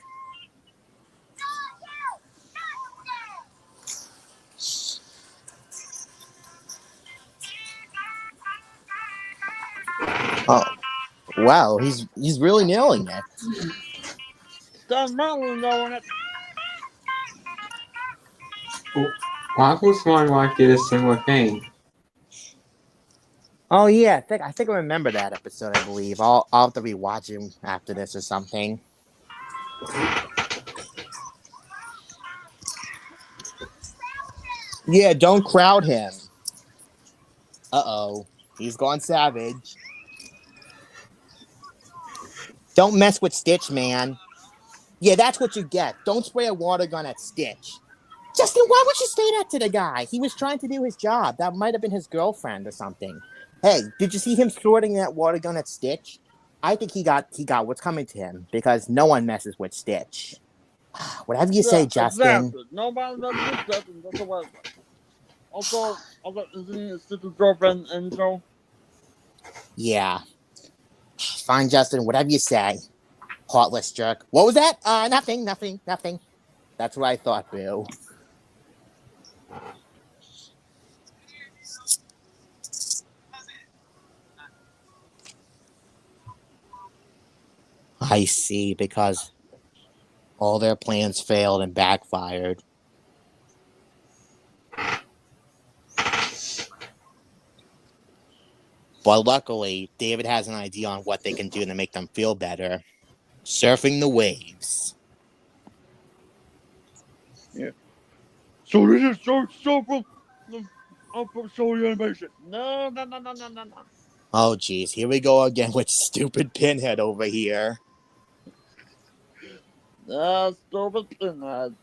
Oh, wow, he's really nailing it. Don Marlon knowing it. Waffles One Rock did a similar thing. Oh yeah, I think I remember that episode. I believe I'll have to rewatch him after this or something. Yeah, don't crowd him. Uh-oh, he's gone savage. Don't mess with Stitch, man. Yeah, that's what you get. Don't spray a water gun at Stitch. Justin, why would you say that to the guy? He was trying to do his job. That might have been his girlfriend or something. Hey, did you see him throwing that water gun at Stitch? I think he got what's coming to him because no one messes with Stitch. Whatever you say, Justin. Exactly. Nobody messes with Justin. That's the way. Also, isn't his sister's girlfriend intro? Yeah. Fine, Justin. Whatever you say. Heartless jerk. What was that? Nothing. That's what I thought, Boo. I see, because all their plans failed and backfired. But luckily, David has an idea on what they can do to make them feel better. Surfing the waves. Yeah. So this is so from show animation. No. Oh, geez. Here we go again with stupid Pinhead over here. Stupid Pinhead.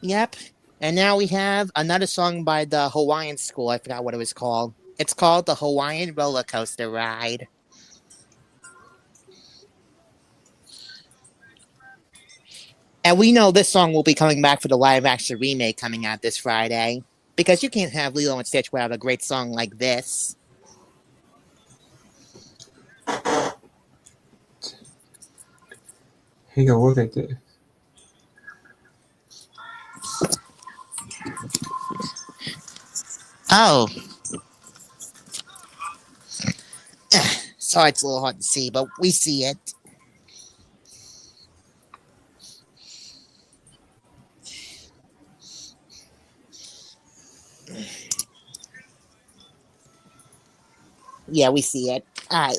Yep. And now we have another song by the Hawaiian School. I forgot what it was called. It's called the Hawaiian Roller Coaster Ride. And we know this song will be coming back for the live action remake coming out this Friday. Because you can't have Lilo and Stitch without a great song like this. Hey, go look at this. Oh. Sorry, it's a little hard to see, but we see it. Yeah, we see it. Alright.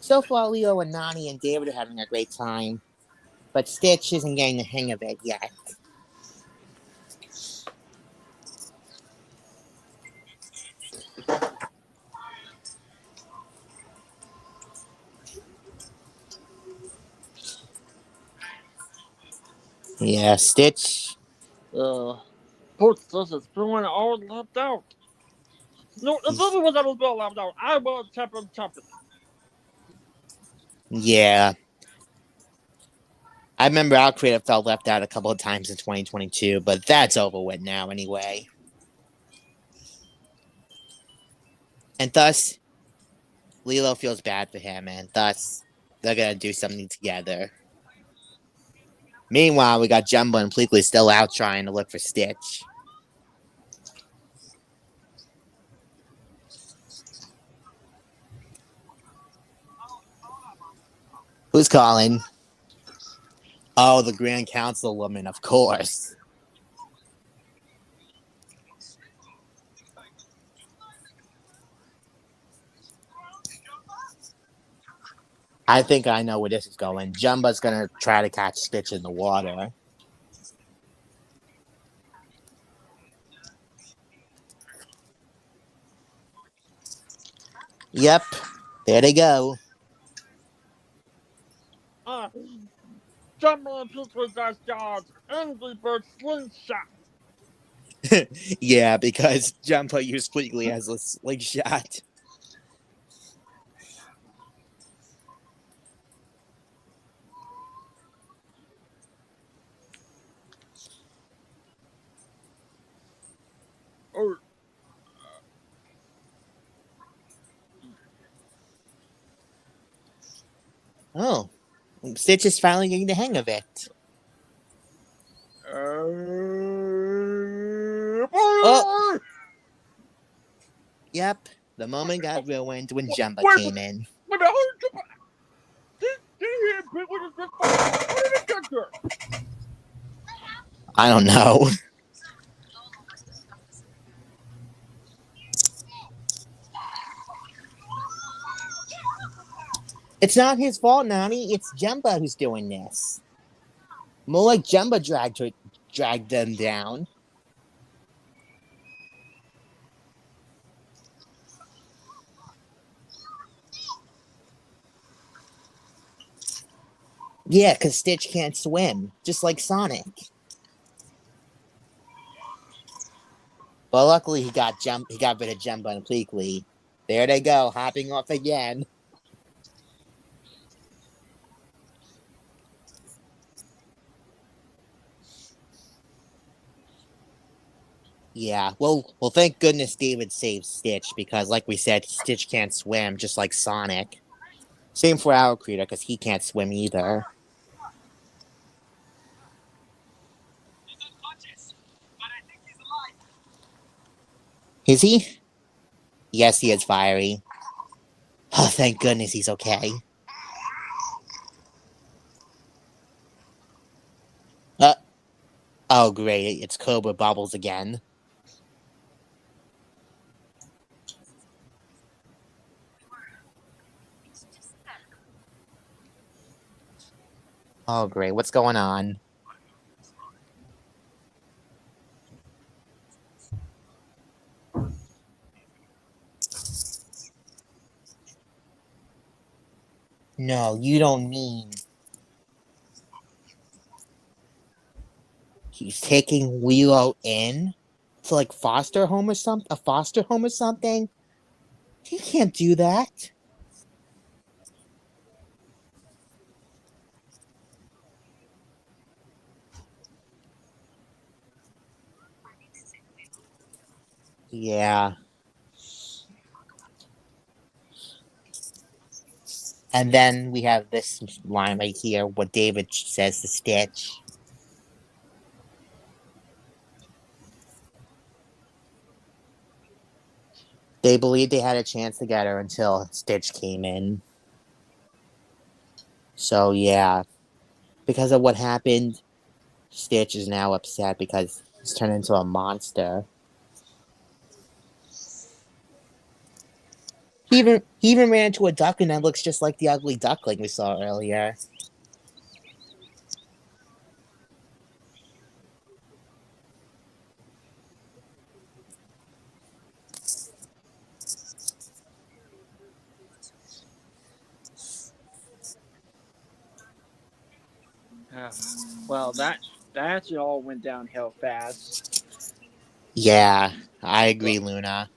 So far, Leo and Nani and David are having a great time. But Stitch isn't getting the hang of it yet. Yeah, Stitch. Poor Stitch is feeling all left out. No, if Billy was ever feel left out, I will tap him. Yeah. I remember our creator felt left out a couple of times in 2022, but that's over with now anyway. And thus, Lilo feels bad for him, and thus, they're gonna do something together. Meanwhile, we got Jumbo and Pleakley still out trying to look for Stitch. Who's calling? Oh, the Grand Council woman, of course. I think I know where this is going. Jumbo's gonna try to catch Stitch in the water. Yep, there they go. Jumbo and Pleakley got dodge. Angry Bird slingshot. Yeah, because Jumbo used Pleakley as a slingshot. Oh, Stitch is finally getting the hang of it. Oh, yep. The moment got ruined when Jumbo came in. Wait, how did you? Did he hit Pleakley with this ball? How did it get there? I don't know. It's not his fault, Nani. It's Jumbo who's doing this. More like Jumbo dragged them down. Yeah, because Stitch can't swim, just like Sonic. But luckily, he got rid of Jumbo and Pleakley. There they go, hopping off again. Yeah, well, thank goodness David saved Stitch, because like we said, Stitch can't swim, just like Sonic. Same for our creator, because he can't swim either. Is he? Yes, he is fiery. Oh, thank goodness he's okay. Oh, great, it's Cobra Bubbles again. Oh, great, what's going on? No, you don't mean he's taking Lilo in to like foster home or something? A foster home or something? He can't do that. Yeah. And then we have this line right here, what David says to Stitch. They believed they had a chance to get her until Stitch came in. So yeah, because of what happened, Stitch is now upset because he's turned into a monster. He even ran into a duckling that looks just like the ugly duckling we saw earlier. Well, that all went downhill fast. Yeah, I agree, Luna.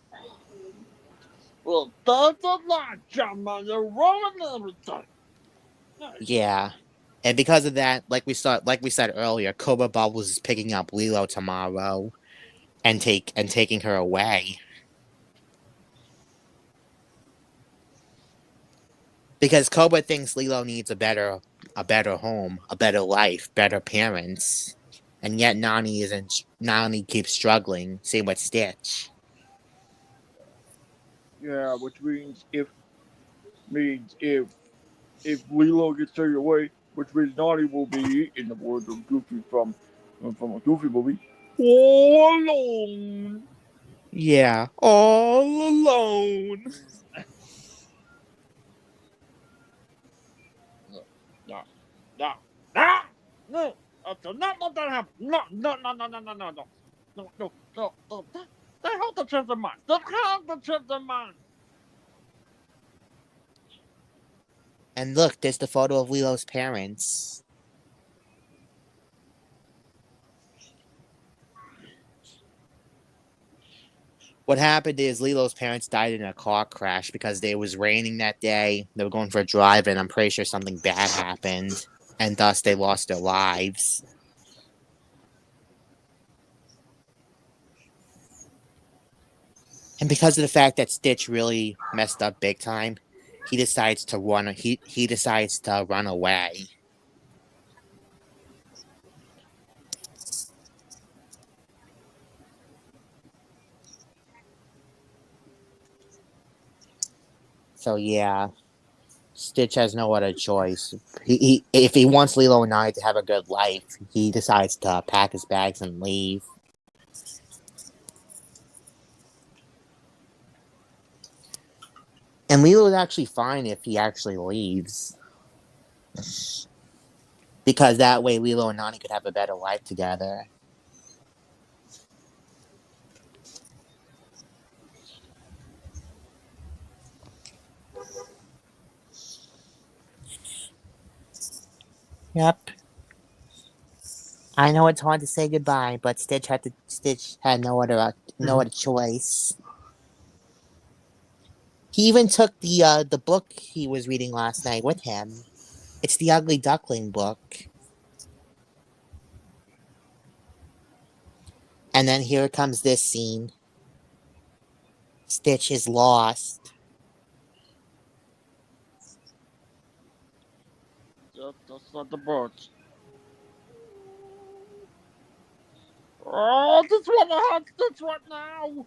Well, that's a lot, John. You're ruining everything. Yeah. And because of that, like we said earlier, Cobra Bubbles is picking up Lilo tomorrow and taking her away. Because Cobra thinks Lilo needs a better home, a better life, better parents. And yet Nani keeps struggling. Same with Stitch. Yeah, which means if Lilo gets taken away, which means Nani will be, in the words of Goofy from a Goofy movie, all alone. Yeah, all alone. No, no, no, no, no. Not let that happen. No, no, no, no, no, no, no, no, no, no, no, no. They have to change their mind. They have to change their mind. And look, there's the photo of Lilo's parents. What happened is Lilo's parents died in a car crash because it was raining that day. They were going for a drive, and I'm pretty sure something bad happened, and thus they lost their lives. And because of the fact that Stitch really messed up big time, he decides to run. He decides to run away. So yeah, Stitch has no other choice. If he wants Lilo and I to have a good life, he decides to pack his bags and leave. And Lilo is actually fine if he actually leaves. Because that way Lilo and Nani could have a better life together. Yep. I know it's hard to say goodbye, but Stitch had no other choice. He even took the book he was reading last night with him. It's the Ugly Duckling book. And then here comes this scene. Stitch is lost. That's not the birds. Oh, this one hurts. This one now.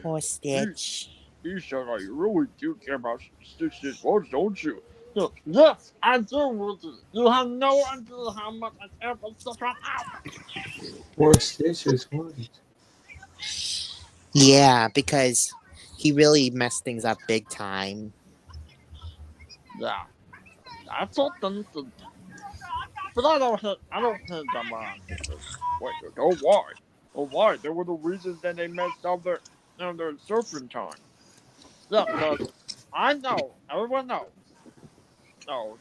Poor Stitch. You said I really do care about Stitch's words, don't you? Yes, I do, Woody. You have no idea how much I care for Stitch right now. Poor Stitch is worried. Yeah, because he really messed things up big time. Yeah, that's something. But I don't think I'm on. Wait, don't why? Oh, why? There were the reasons that they messed up their surfing time. Yeah, I know. Everyone knows. No.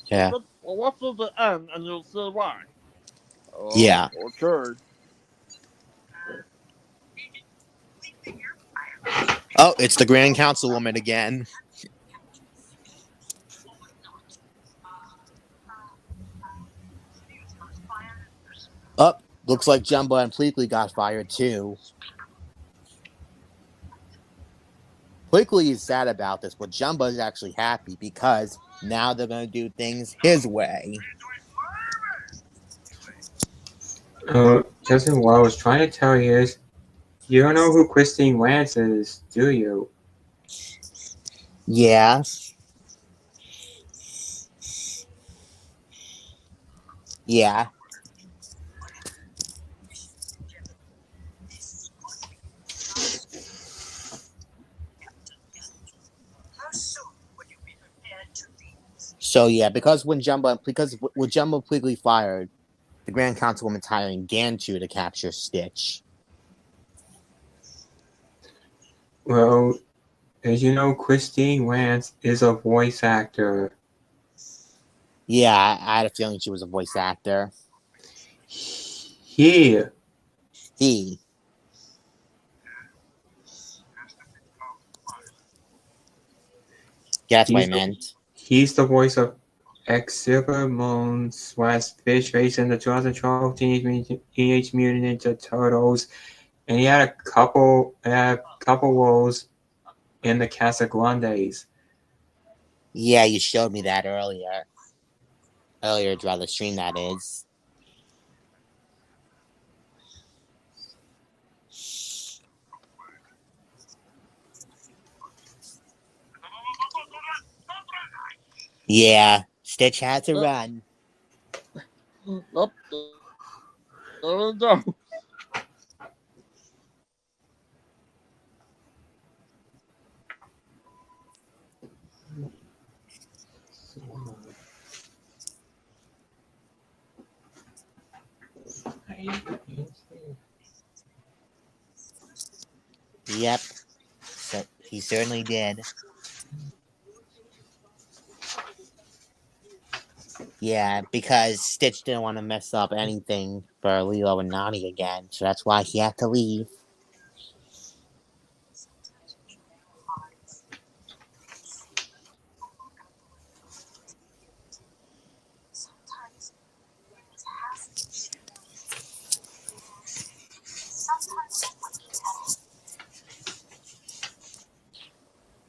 Yeah. Well, what's to the end, and you'll see why. Oh, Yeah. okay. Oh, it's the Grand Councilwoman again. Oh, looks like Jumbo and Pleakley got fired too. Pleakley is sad about this, but Jumbo is actually happy because now they're going to do things his way. Justin, what I was trying to tell you is, you don't know who Christine Wance is, do you? Yeah. Yeah. So yeah, because with Jumbo Pleakley fired, the Grand Councilwoman's hiring Gantu to capture Stitch. Well, as you know, Christine Wance is a voice actor. Yeah, I had a feeling she was a voice actor. He. He. Yeah, that's what I meant. He's the voice of X-Silvermoon/Fish Face in the 2012 Teenage Mutant Ninja Turtles, and he had a couple roles in the Casagrandes. Yeah, you showed me that earlier. Earlier throughout the stream, that is. Yeah, Stitch had to run. Up there we go. Yep, so he certainly did. Yeah, because Stitch didn't want to mess up anything for Lilo and Nani again, so that's why he had to leave.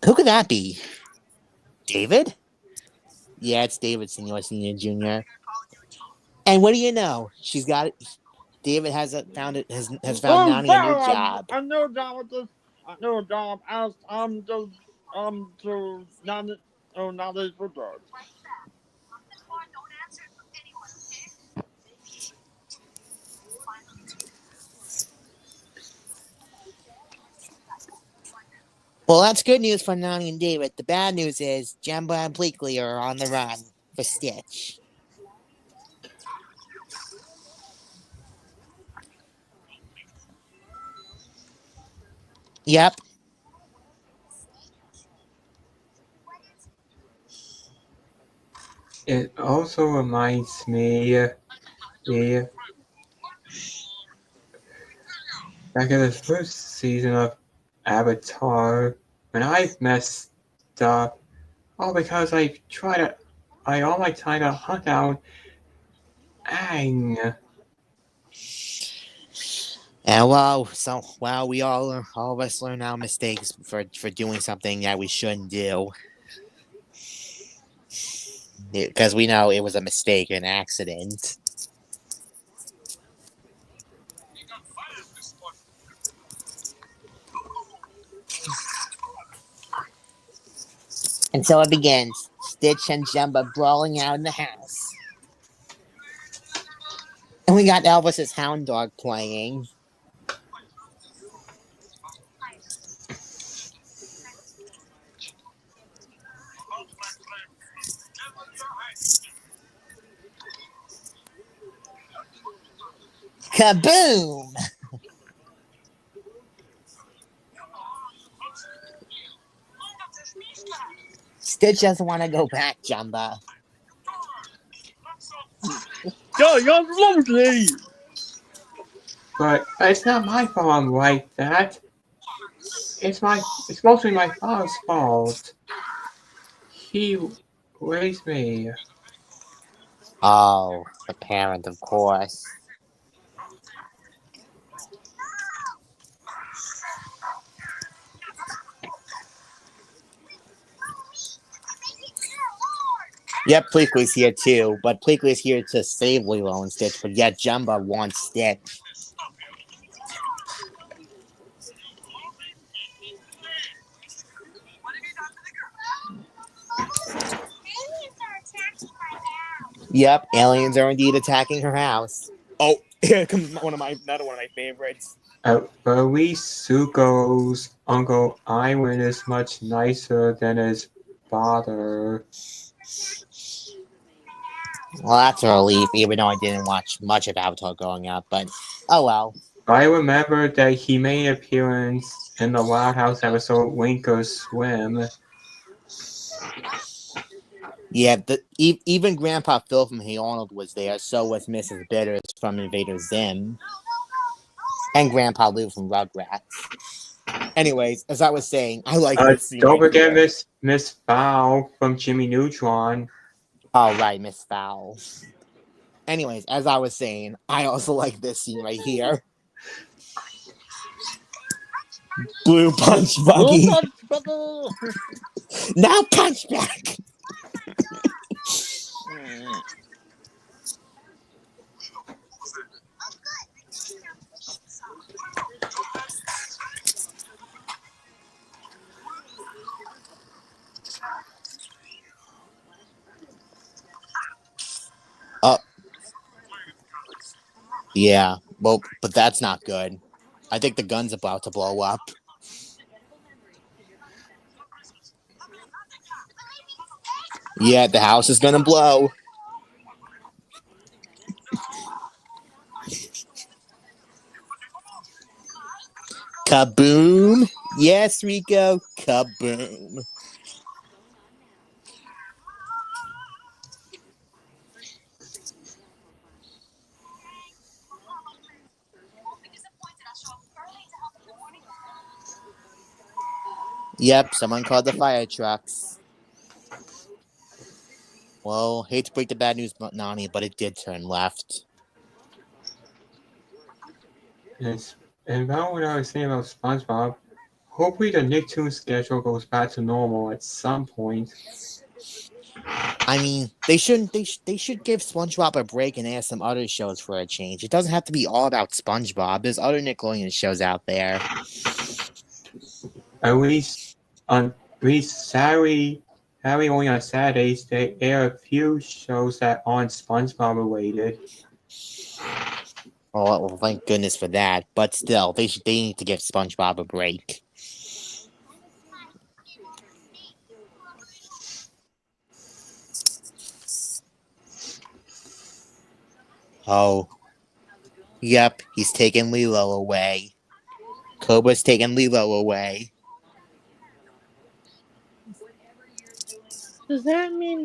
Who could that be? David? Yeah, it's David Senior Jr. And what do you know? She's got it. David has found Oh, Nani a new wow! job. I know a job with this. I know a job as just to not not these for drugs. Well, that's good news for Nani and David. The bad news is Jumbo and Pleakley are on the run for Stitch. Yep. It also reminds me, back in the first season of Avatar, when I messed up, all because I all my time to hunt out Aang. And we all of us learn our mistakes for doing something that we shouldn't do. Because we know it was a mistake, an accident. And so it begins. Stitch and Jumbo brawling out in the house. And we got Elvis's hound dog playing. Kaboom! Stitch doesn't want to go back, Jumba. Go, you're lovely. But it's not my fault I'm like that. It's mostly my father's fault. He raised me. Oh, the parent, of course. Yep, Pleakley's here too, but Pleakley's here to save Lilo and Stitch, but yet Jumba wants Stitch. Yep, aliens are indeed attacking her house. Oh, here comes another one of my favorites. But at least Zuko's Uncle Iwan is much nicer than his father. Well, that's a relief, even though I didn't watch much of Avatar growing up, but oh well. I remember that he made an appearance in the Wild House episode Winker Swim. Yeah, even Grandpa Phil from Hey Arnold was there, so was Mrs. Bitters from Invader Zim, and Grandpa Lou from Rugrats. Anyways, as I was saying, I like this scene Don't right forget here. Miss Fowl from Jimmy Neutron. Oh, right, Miss Fowl. Anyways, as I was saying, I also like this scene right here. Blue Punch Buggy. Blue Punch Buggy. Now punch back. Yeah, well, but that's not good. I think the gun's about to blow up. Yeah, the house is gonna blow. Kaboom! Yes, Rico, kaboom. Yep, someone called the fire trucks. Well, hate to break the bad news, Nani, but it did turn left. And about what I was saying about SpongeBob, hopefully the Nicktoons schedule goes back to normal at some point. I mean, they shouldn't. They should give SpongeBob a break and add some other shows for a change. It doesn't have to be all about SpongeBob. There's other Nickelodeon shows out there. At least Saturday only on Saturdays they air a few shows that aren't SpongeBob related. Oh, well, thank goodness for that. But still, they need to give SpongeBob a break. Oh, yep, he's taking Lilo away. Cobra's taking Lilo away. Does that mean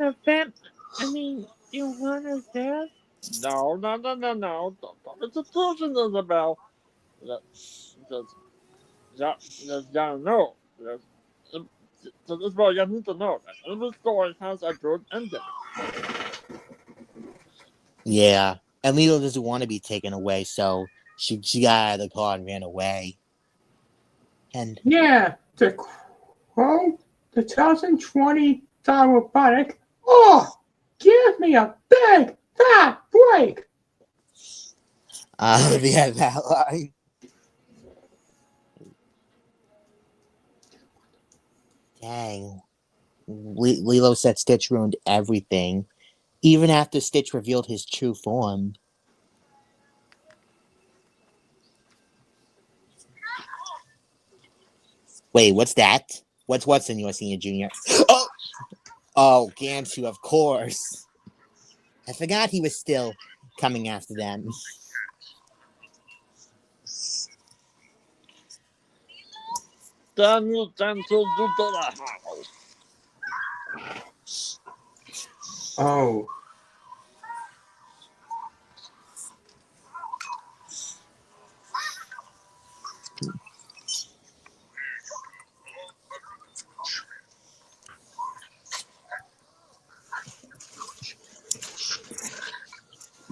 you want us dead? No. It's a person, Isabel. Just gotta know. Isabel, you need to know that every story has a good ending. Yeah, and Lilo doesn't want to be taken away, so she got out of the car and ran away. And Yeah, the quote, the 2020 robotic. Oh, give me a big fat break. yeah, that line. Dang. Lilo said Stitch ruined everything, even after Stitch revealed his true form. Wait, what's that? What's in your Senior Junior? Oh, Gantu, of course. I forgot he was still coming after them. Daniel Dental to the house. Oh.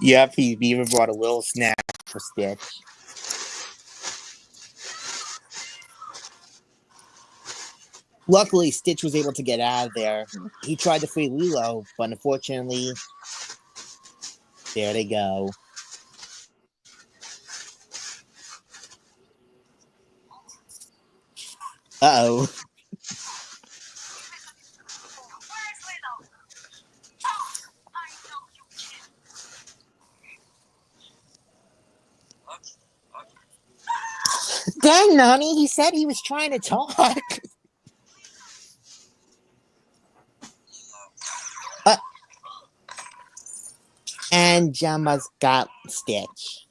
Yep, he even brought a little snack for Stitch. Luckily, Stitch was able to get out of there. He tried to free Lilo, but unfortunately, there they go. Uh-oh. Dang, Nani, he said he was trying to talk. And Gemma's got Stitch.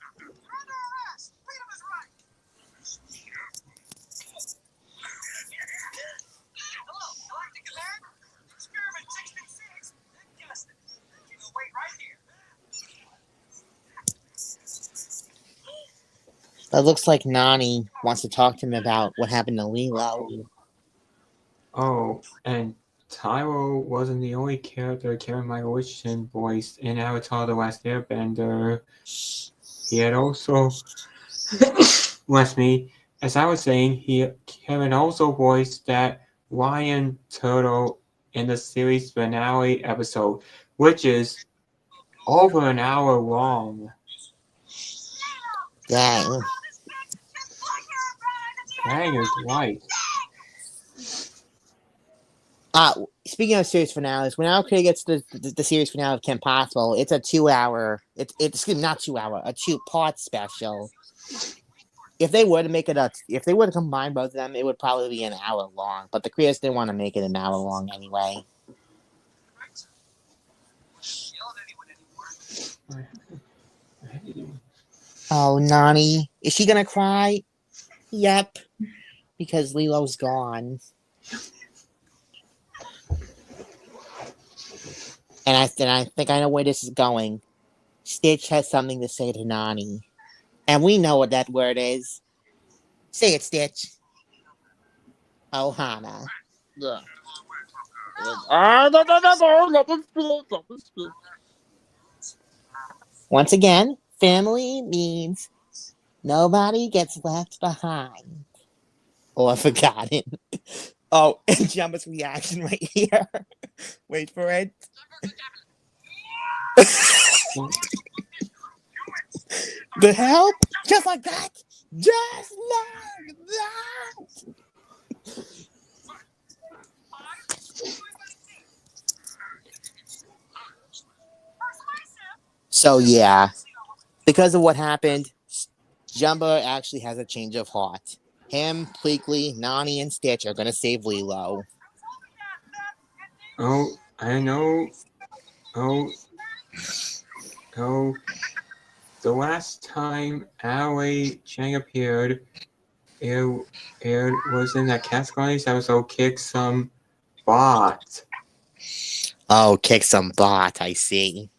It looks like Nani wants to talk to him about what happened to Lilo. Oh, and Tyro wasn't the only character Karen Michael Richardson voiced in Avatar The Last Airbender. He had also, bless me, as I was saying, Karen also voiced that lion turtle in the series finale episode, which is over an hour long. Dang. Dang is right. Speaking of series finales, when Al Craig gets the series finale of Kim Possible, it's a 2-hour. It's not 2-hour, a 2-part special. If they were to combine both of them, it would probably be an hour long. But the creators didn't want to make it an hour long anyway. Oh, Nani, is she gonna cry? Yep, because Lilo's gone. And I think I know where this is going. Stitch has something to say to Nani. And we know what that word is. Say it, Stitch. Ohana. Yeah. Once again, family means nobody gets left behind or forgotten. Oh, and Jumba's reaction right here. Wait for it. The help? Just like that? Just like that! So, yeah. Because of what happened, Jumba actually has a change of heart. Him, Pleakley, Nani, and Stitch are going to save Lilo. Oh, I know. Oh. The last time Ali Chang appeared, it was in that Cast Guys episode, Kick Some Bot. Oh, kick some bot, I see.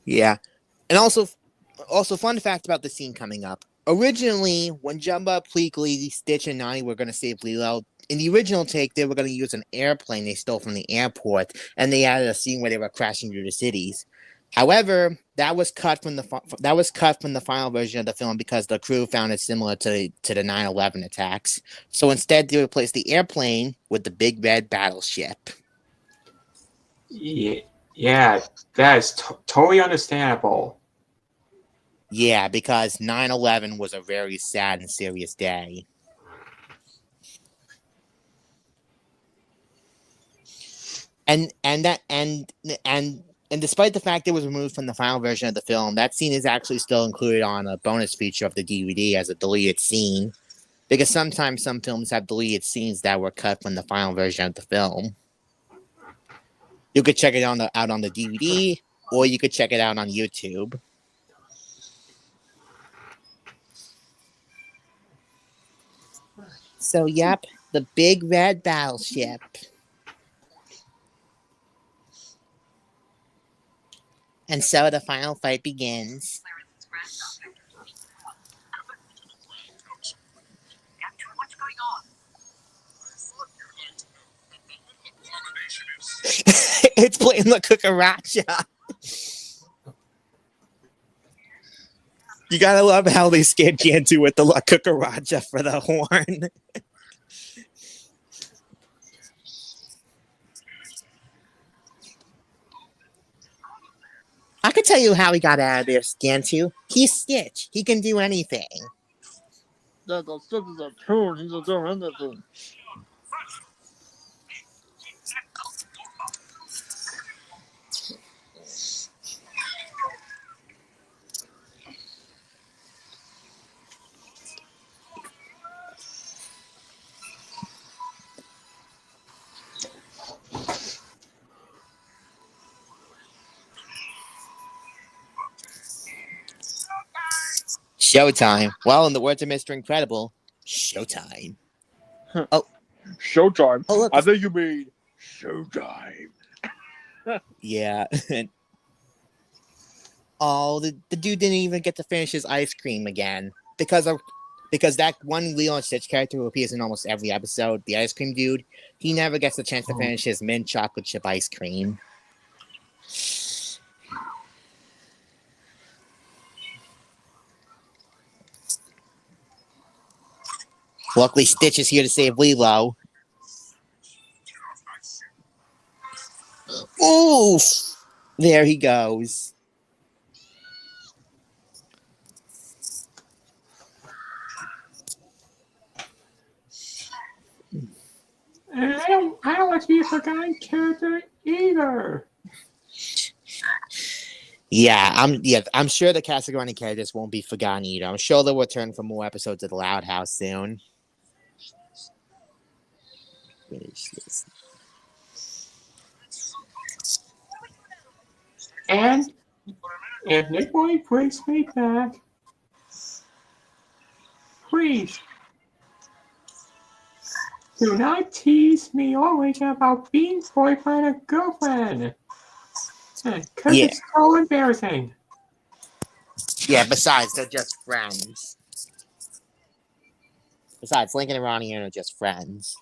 Yeah. And also, fun fact about the scene coming up. Originally, when Jumba, Pleakley, Stitch, and Nani were going to save Lilo, in the original take, they were going to use an airplane they stole from the airport, and they added a scene where they were crashing through the cities. However, that was cut from the final version of the film because the crew found it similar to the 9/11 attacks. So instead, they replaced the airplane with the big red battleship. Yeah, that is totally understandable. Yeah, because 9/11 was a very sad and serious day. And despite the fact it was removed from the final version of the film, that scene is actually still included on a bonus feature of the DVD as a deleted scene. Because sometimes some films have deleted scenes that were cut from the final version of the film. You could check it out on the DVD, or you could check it out on YouTube. So, yep, the big red battleship. And so the final fight begins. It's playing the cucaracha. You gotta love how they scared Gantu with the La Cucaracha for the horn. I could tell you how he got out of there, Gantu. He's Stitch. He can do anything. That the Stitch is a tool. He's a do anything. Showtime. Well, in the words of Mr. Incredible, showtime. Showtime. Oh, look. I think you mean showtime. Yeah. Oh, the dude didn't even get to finish his ice cream again. Because that one Lilo and Stitch character who appears in almost every episode, the ice cream dude, he never gets the chance to finish his mint chocolate chip ice cream. Luckily, Stitch is here to save Lilo. Oof! There he goes. And I don't want to be a forgotten character either. Yeah, I'm sure the Casagrande characters won't be forgotten either. I'm sure they'll return for more episodes of the Loud House soon. And if Nick Boy brings me back, please do not tease me always about being boyfriend and girlfriend. Because Yeah. it's so embarrassing. Yeah, besides, they're just friends. Besides, Lincoln and Ronnie are just friends.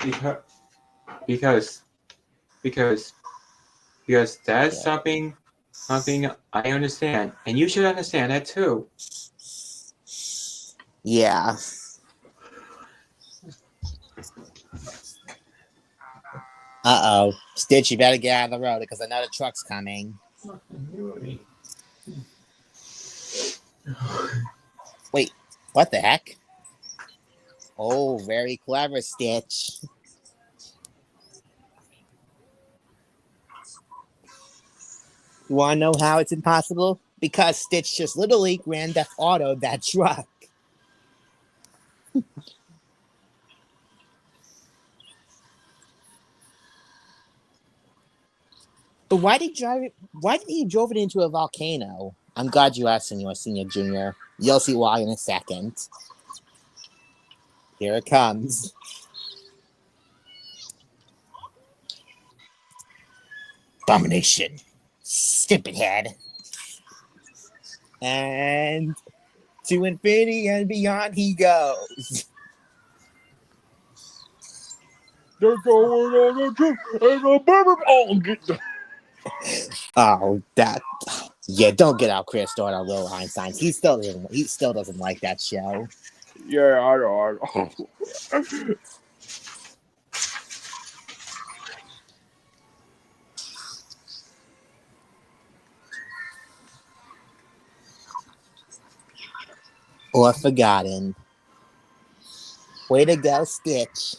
Because that's something I understand, and you should understand that too. Yeah. Uh-oh. Stitch, you better get out of the road because another truck's coming. Wait, what the heck? Oh, very clever, Stitch. You want to know how it's impossible? Because Stitch just literally Grand Theft Auto'd that truck. But why did he drove it into a volcano? I'm glad you asked, Senor Senior Junior. You'll see why in a second. Here it comes. Domination. Stupid head. And to infinity and beyond he goes. They're going on a trip and a baby. Oh, get the. Oh, that. Yeah, don't get out Chris Stewart on Lil Einstein. He still doesn't like that show. Yeah, I know. Or forgotten. Way to go, Stitch.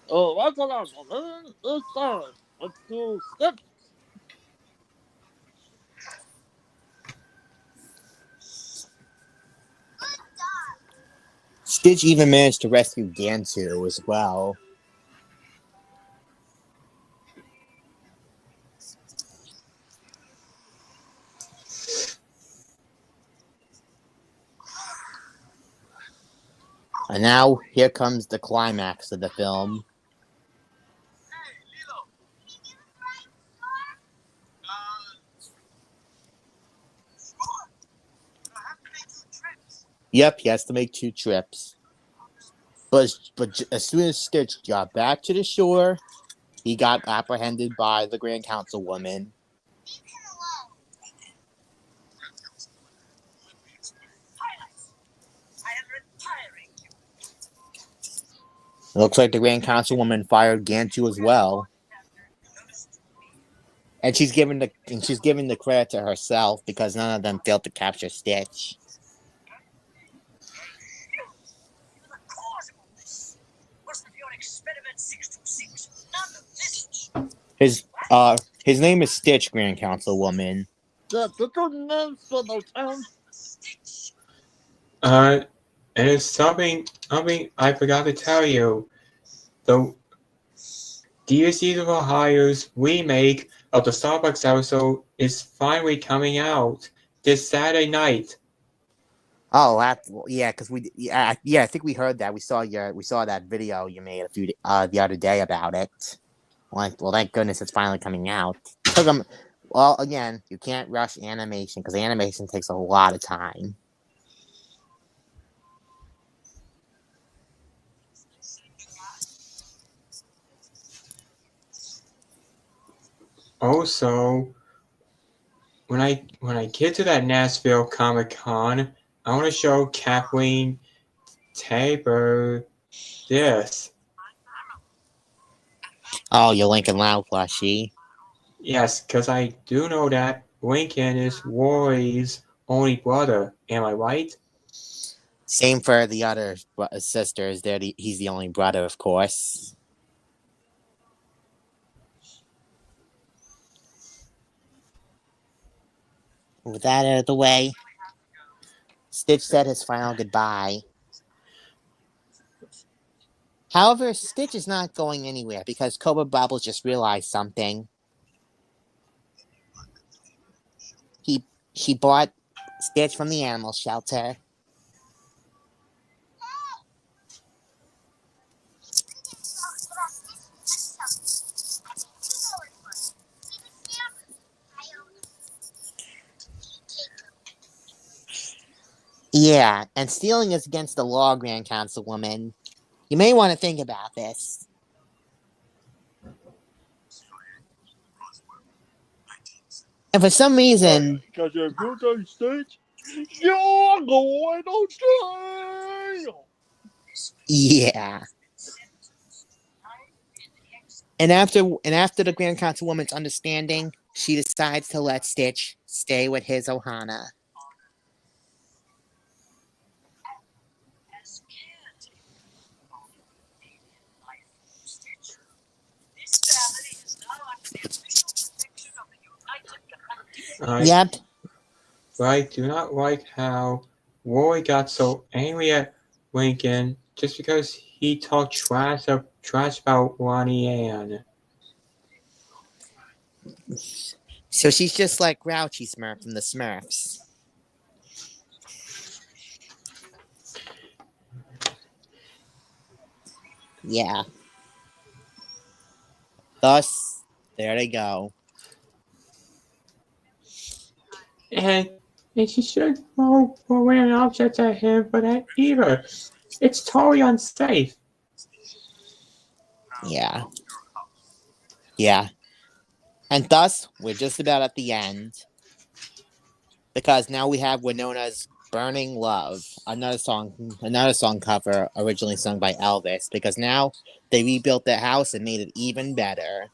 Oh, that's what I'm saying. It's time. Let's do Stitch. Stitch even managed to rescue Gantu as well. And now here comes the climax of the film. Yep, he has to make 2 trips. But as soon as Stitch got back to the shore, he got apprehended by the Grand Councilwoman. It looks like the Grand Councilwoman fired Gantu as well. And she's giving the credit to herself because none of them failed to capture Stitch. His name is Stitch, Grand Councilwoman. And it's something I forgot to tell you. The DVC of Ohio's remake of the Starbucks episode is finally coming out this Saturday night. Oh, yeah, because I think we heard that. We saw that video you made the other day about it. Well, thank goodness it's finally coming out. Well, again, you can't rush animation because animation takes a lot of time. Also, when I get to that Nashville Comic-Con, I want to show Kathleen Tabor this. Oh, your Lincoln Loud plushie. Yes, because I do know that Lincoln is Rory's only brother. Am I right? Same for the other sisters. He's the only brother, of course. With that out of the way, Stitch said his final goodbye. However, Stitch is not going anywhere because Cobra Bubbles just realized something. He bought Stitch from the animal shelter. Yeah, and stealing is against the law, Grand Councilwoman. You may want to think about this. And for some reason... Because if you don't Stitch, you're going to jail! Yeah. And after the Grand Councilwoman's understanding, she decides to let Stitch stay with his ohana. Yep. But I do not like how Rory got so angry at Lincoln just because he talked trash about Ronnie Ann. So she's just like Grouchy Smurf from the Smurfs. Yeah. Thus, there they go. And she should throw random objects at him for that either. It's totally unsafe. Yeah. Yeah. And thus, we're just about at the end. Because now we have Winona's Burning Love, another song cover originally sung by Elvis, because now they rebuilt their house and made it even better.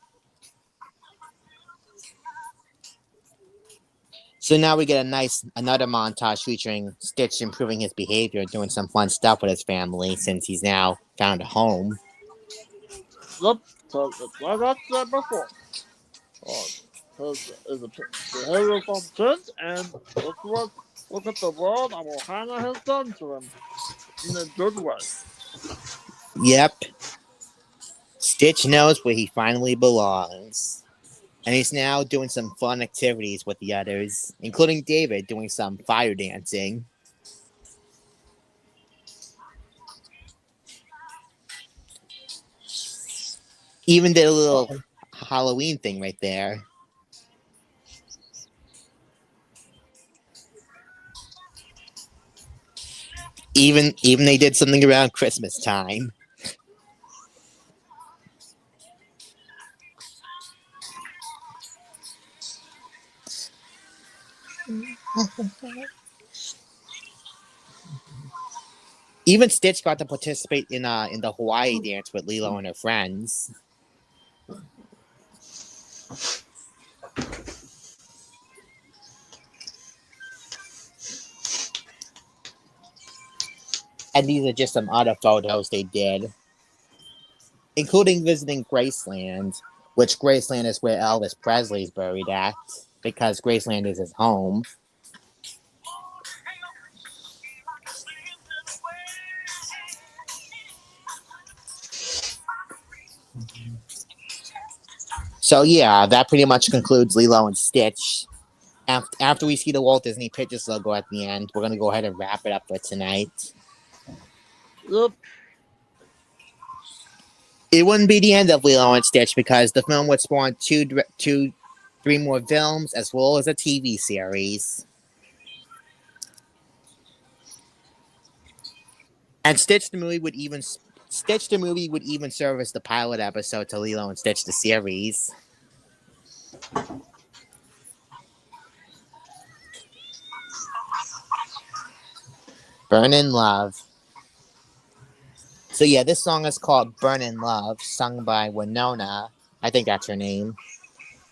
So now we get another montage featuring Stitch improving his behavior and doing some fun stuff with his family since he's now found a home. Yep, so like I said before, his behavior from Stitch, and look at the world and what Hannah has done to him in a good way. Yep. Stitch knows where he finally belongs. And he's now doing some fun activities with the others, including David doing some fire dancing. Even did a little Halloween thing right there. Even they did something around Christmas time. Even Stitch got to participate in the Hawaii dance with Lilo and her friends. And these are just some other photos they did, including visiting Graceland, which Graceland is where Elvis Presley's buried at, because Graceland is his home. So yeah, that pretty much concludes Lilo and Stitch. After we see the Walt Disney Pictures logo at the end, we're going to go ahead and wrap it up for tonight. Yep. It wouldn't be the end of Lilo and Stitch because the film would spawn three more films as well as a TV series. And Stitch the movie would even serve as the pilot episode to Lilo and Stitch the series. Burn in Love. So yeah, this song is called Burn in Love, sung by Winona. I think that's her name.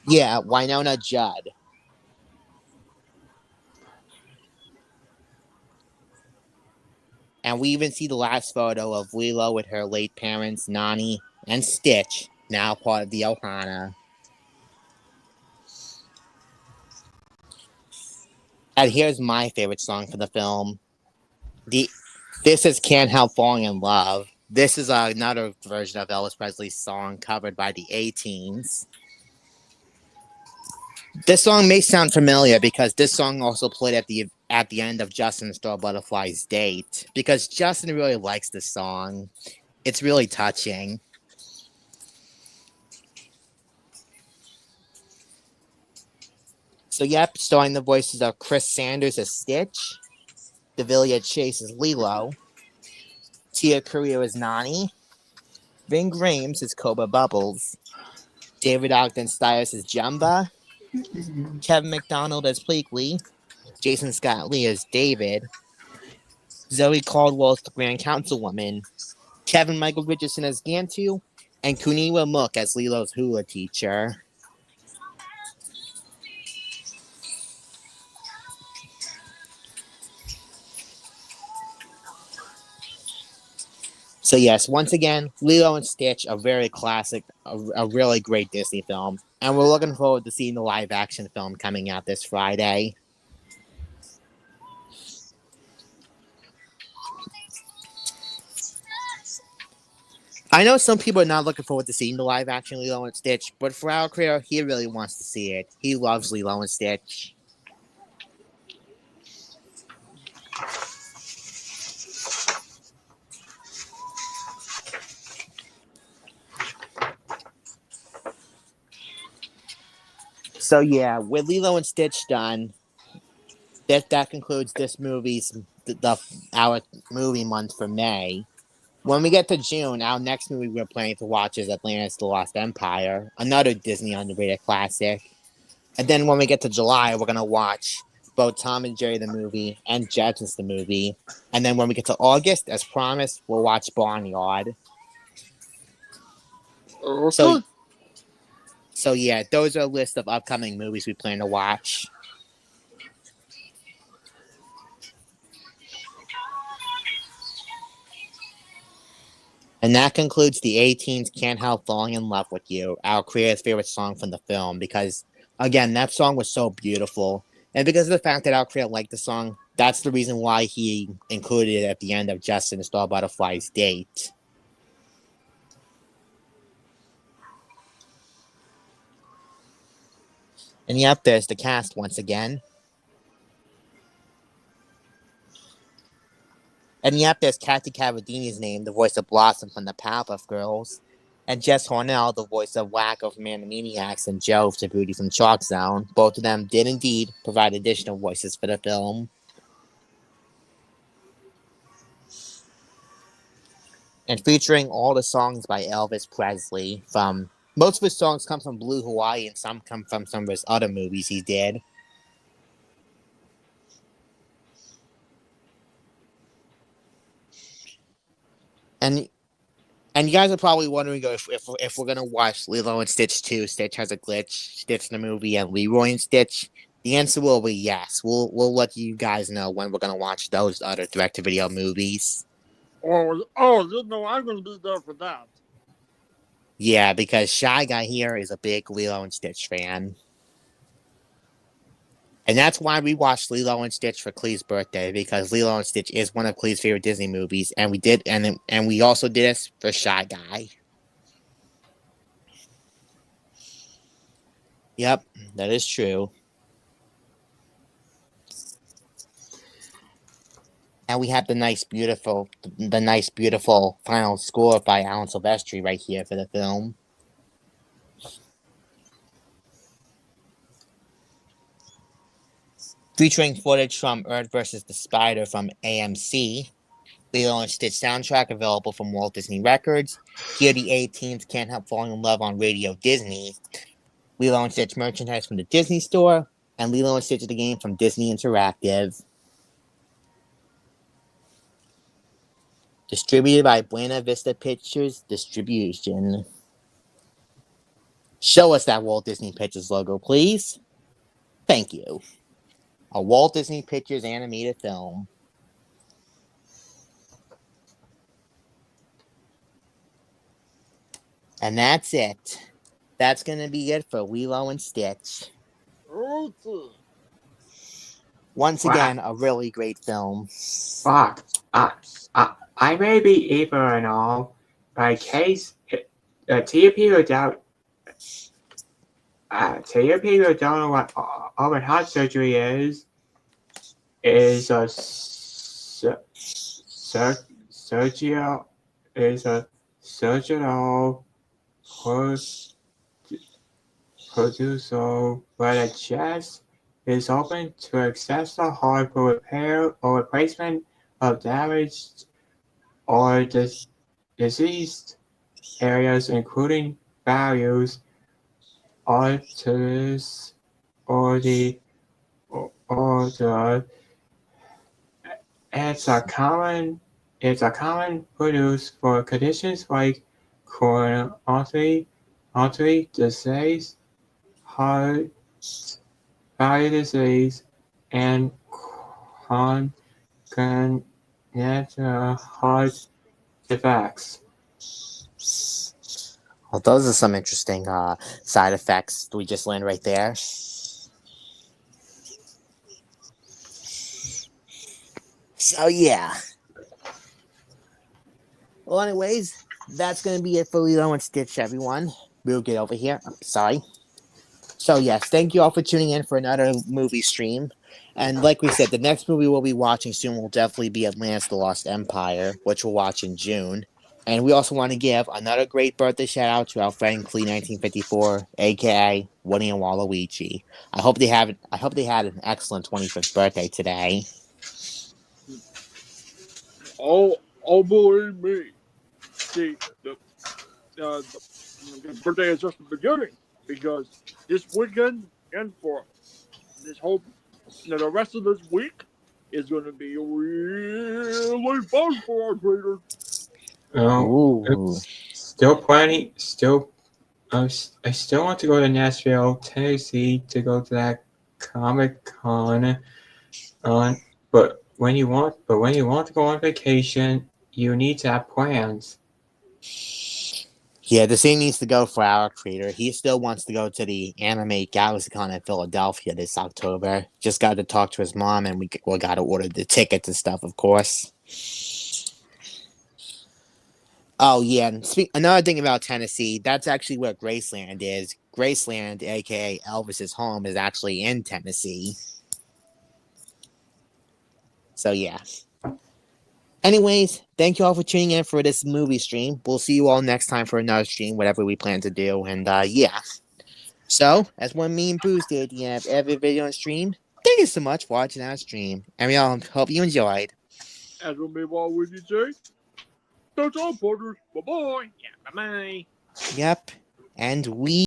Yeah, Winona Judd. And we even see the last photo of Lilo with her late parents, Nani and Stitch, now part of the Ohana. And here's my favorite song for the film. This is Can't Help Falling in Love. This is another version of Elvis Presley's song covered by the A-Teens. This song may sound familiar because this song also played at the end of Justin Star Butterfly's date, because Justin really likes this song. It's really touching. So yep, starring the voices of Chris Sanders as Stitch, Davilia Chase as Lilo, Tia Carrere as Nani, Ving Rhames as Cobra Bubbles, David Ogden Stiers as Jumba, Kevin McDonald as Pleakley, Jason Scott Lee as David, Zoe Caldwell as the Grand Councilwoman, Kevin Michael Richardson as Gantu, and Kuniwa Mook as Lilo's hula teacher. So yes, once again, Lilo and Stitch, a very classic, a really great Disney film. And we're looking forward to seeing the live action film coming out this Friday. I know some people are not looking forward to seeing the live action Lilo and Stitch, but for our creator, he really wants to see it. He loves Lilo and Stitch. So yeah, with Lilo and Stitch done, that concludes this movie's our movie month for May. When we get to June, our next movie we're planning to watch is Atlantis: The Lost Empire, another Disney underrated classic. And then when we get to July, we're gonna watch both Tom and Jerry the movie and Jetsons the movie. And then when we get to August, as promised, we'll watch Barnyard. Okay. So yeah, those are a list of upcoming movies we plan to watch. And that concludes the A-Teens Can't Help Falling in Love with You, our creator's favorite song from the film, because, again, that song was so beautiful. And because of the fact that our creator liked the song, that's the reason why he included it at the end of Justin Star Butterfly's date. And yep, there's the cast once again. And yep, there's Kathy Cavadini's name, the voice of Blossom from the Powerpuff Girls. and Jess Hornell, the voice of Wacko from Animaniacs and Joe to Booty from Chalk Zone. Both of them did indeed provide additional voices for the film. And featuring all the songs by Elvis Presley. Most of his songs come from Blue Hawaii, and some come from some of his other movies he did. And you guys are probably wondering if we're gonna watch Lilo and Stitch 2, Stitch Has a Glitch, Stitch in the Movie, and Leroy and Stitch. The answer will be yes. We'll let you guys know when we're gonna watch those other direct-to-video movies. No, I'm gonna be there for that. Yeah, because Shy Guy here is a big Lilo and Stitch fan. And that's why we watched Lilo and Stitch for Kleeh's birthday, because Lilo and Stitch is one of Kleeh's favorite Disney movies, and we also did this for Shy Guy. Yep, that is true. And we have the nice, beautiful final score by Alan Silvestri right here for the film. Featuring footage from Earth vs. the Spider from AMC. Lilo and Stitch soundtrack available from Walt Disney Records. Here the A-Teens Can't Help Falling in Love on Radio Disney. Lilo and Stitch merchandise from the Disney Store. And Lilo and Stitch the game from Disney Interactive. Distributed by Buena Vista Pictures Distribution. Show us that Walt Disney Pictures logo, please. Thank you. A Walt Disney Pictures animated film. And that's it. That's going to be it for Lilo and Stitch. Once again, a really great film. Fuck. I may be evil and all, but in case TP without TP don't know what open heart surgery is a surgical producer where the chest is open to access the heart for repair or replacement of damaged or diseased areas, including values, arteries, or the it's a common produce for conditions like coronary artery disease, heart valve disease, and congenital heart defects. Well, those are some interesting side effects we just learned right there. So, yeah. Well, anyways, that's going to be it for Lilo and Stitch, everyone. We'll get over here. I'm sorry. So, yes, thank you all for tuning in for another movie stream. And like we said, the next movie we'll be watching soon will definitely be Atlantis: The Lost Empire, which we'll watch in June. And we also want to give another great birthday shout out to our friend Kleeh1954, aka Woody and Waluigi. I hope they had an excellent 25th birthday today. Oh, believe me. See, the birthday is just the beginning, because this weekend and for this whole, the rest of this week is going to be really fun for our creators. Still planning. I still want to go to Nashville, Tennessee, to go to that Comic-Con. But when you want to go on vacation, you need to have plans. Yeah, the same needs to go for our creator. He still wants to go to the Anime GalaxyCon in Philadelphia this October. Just got to talk to his mom, and we got to order the tickets and stuff, of course. Oh, yeah, and another thing about Tennessee, that's actually where Graceland is. Graceland, a.k.a. Elvis's home, is actually in Tennessee. So, yeah. Anyways, thank you all for tuning in for this movie stream. We'll see you all next time for another stream, whatever we plan to do. And yeah. So, as one me and Booze did, you have every video and stream. Thank you so much for watching our stream. And we all hope you enjoyed. As will be what would you say? That's all, partners. Bye bye. Yeah, bye bye. Yep. And we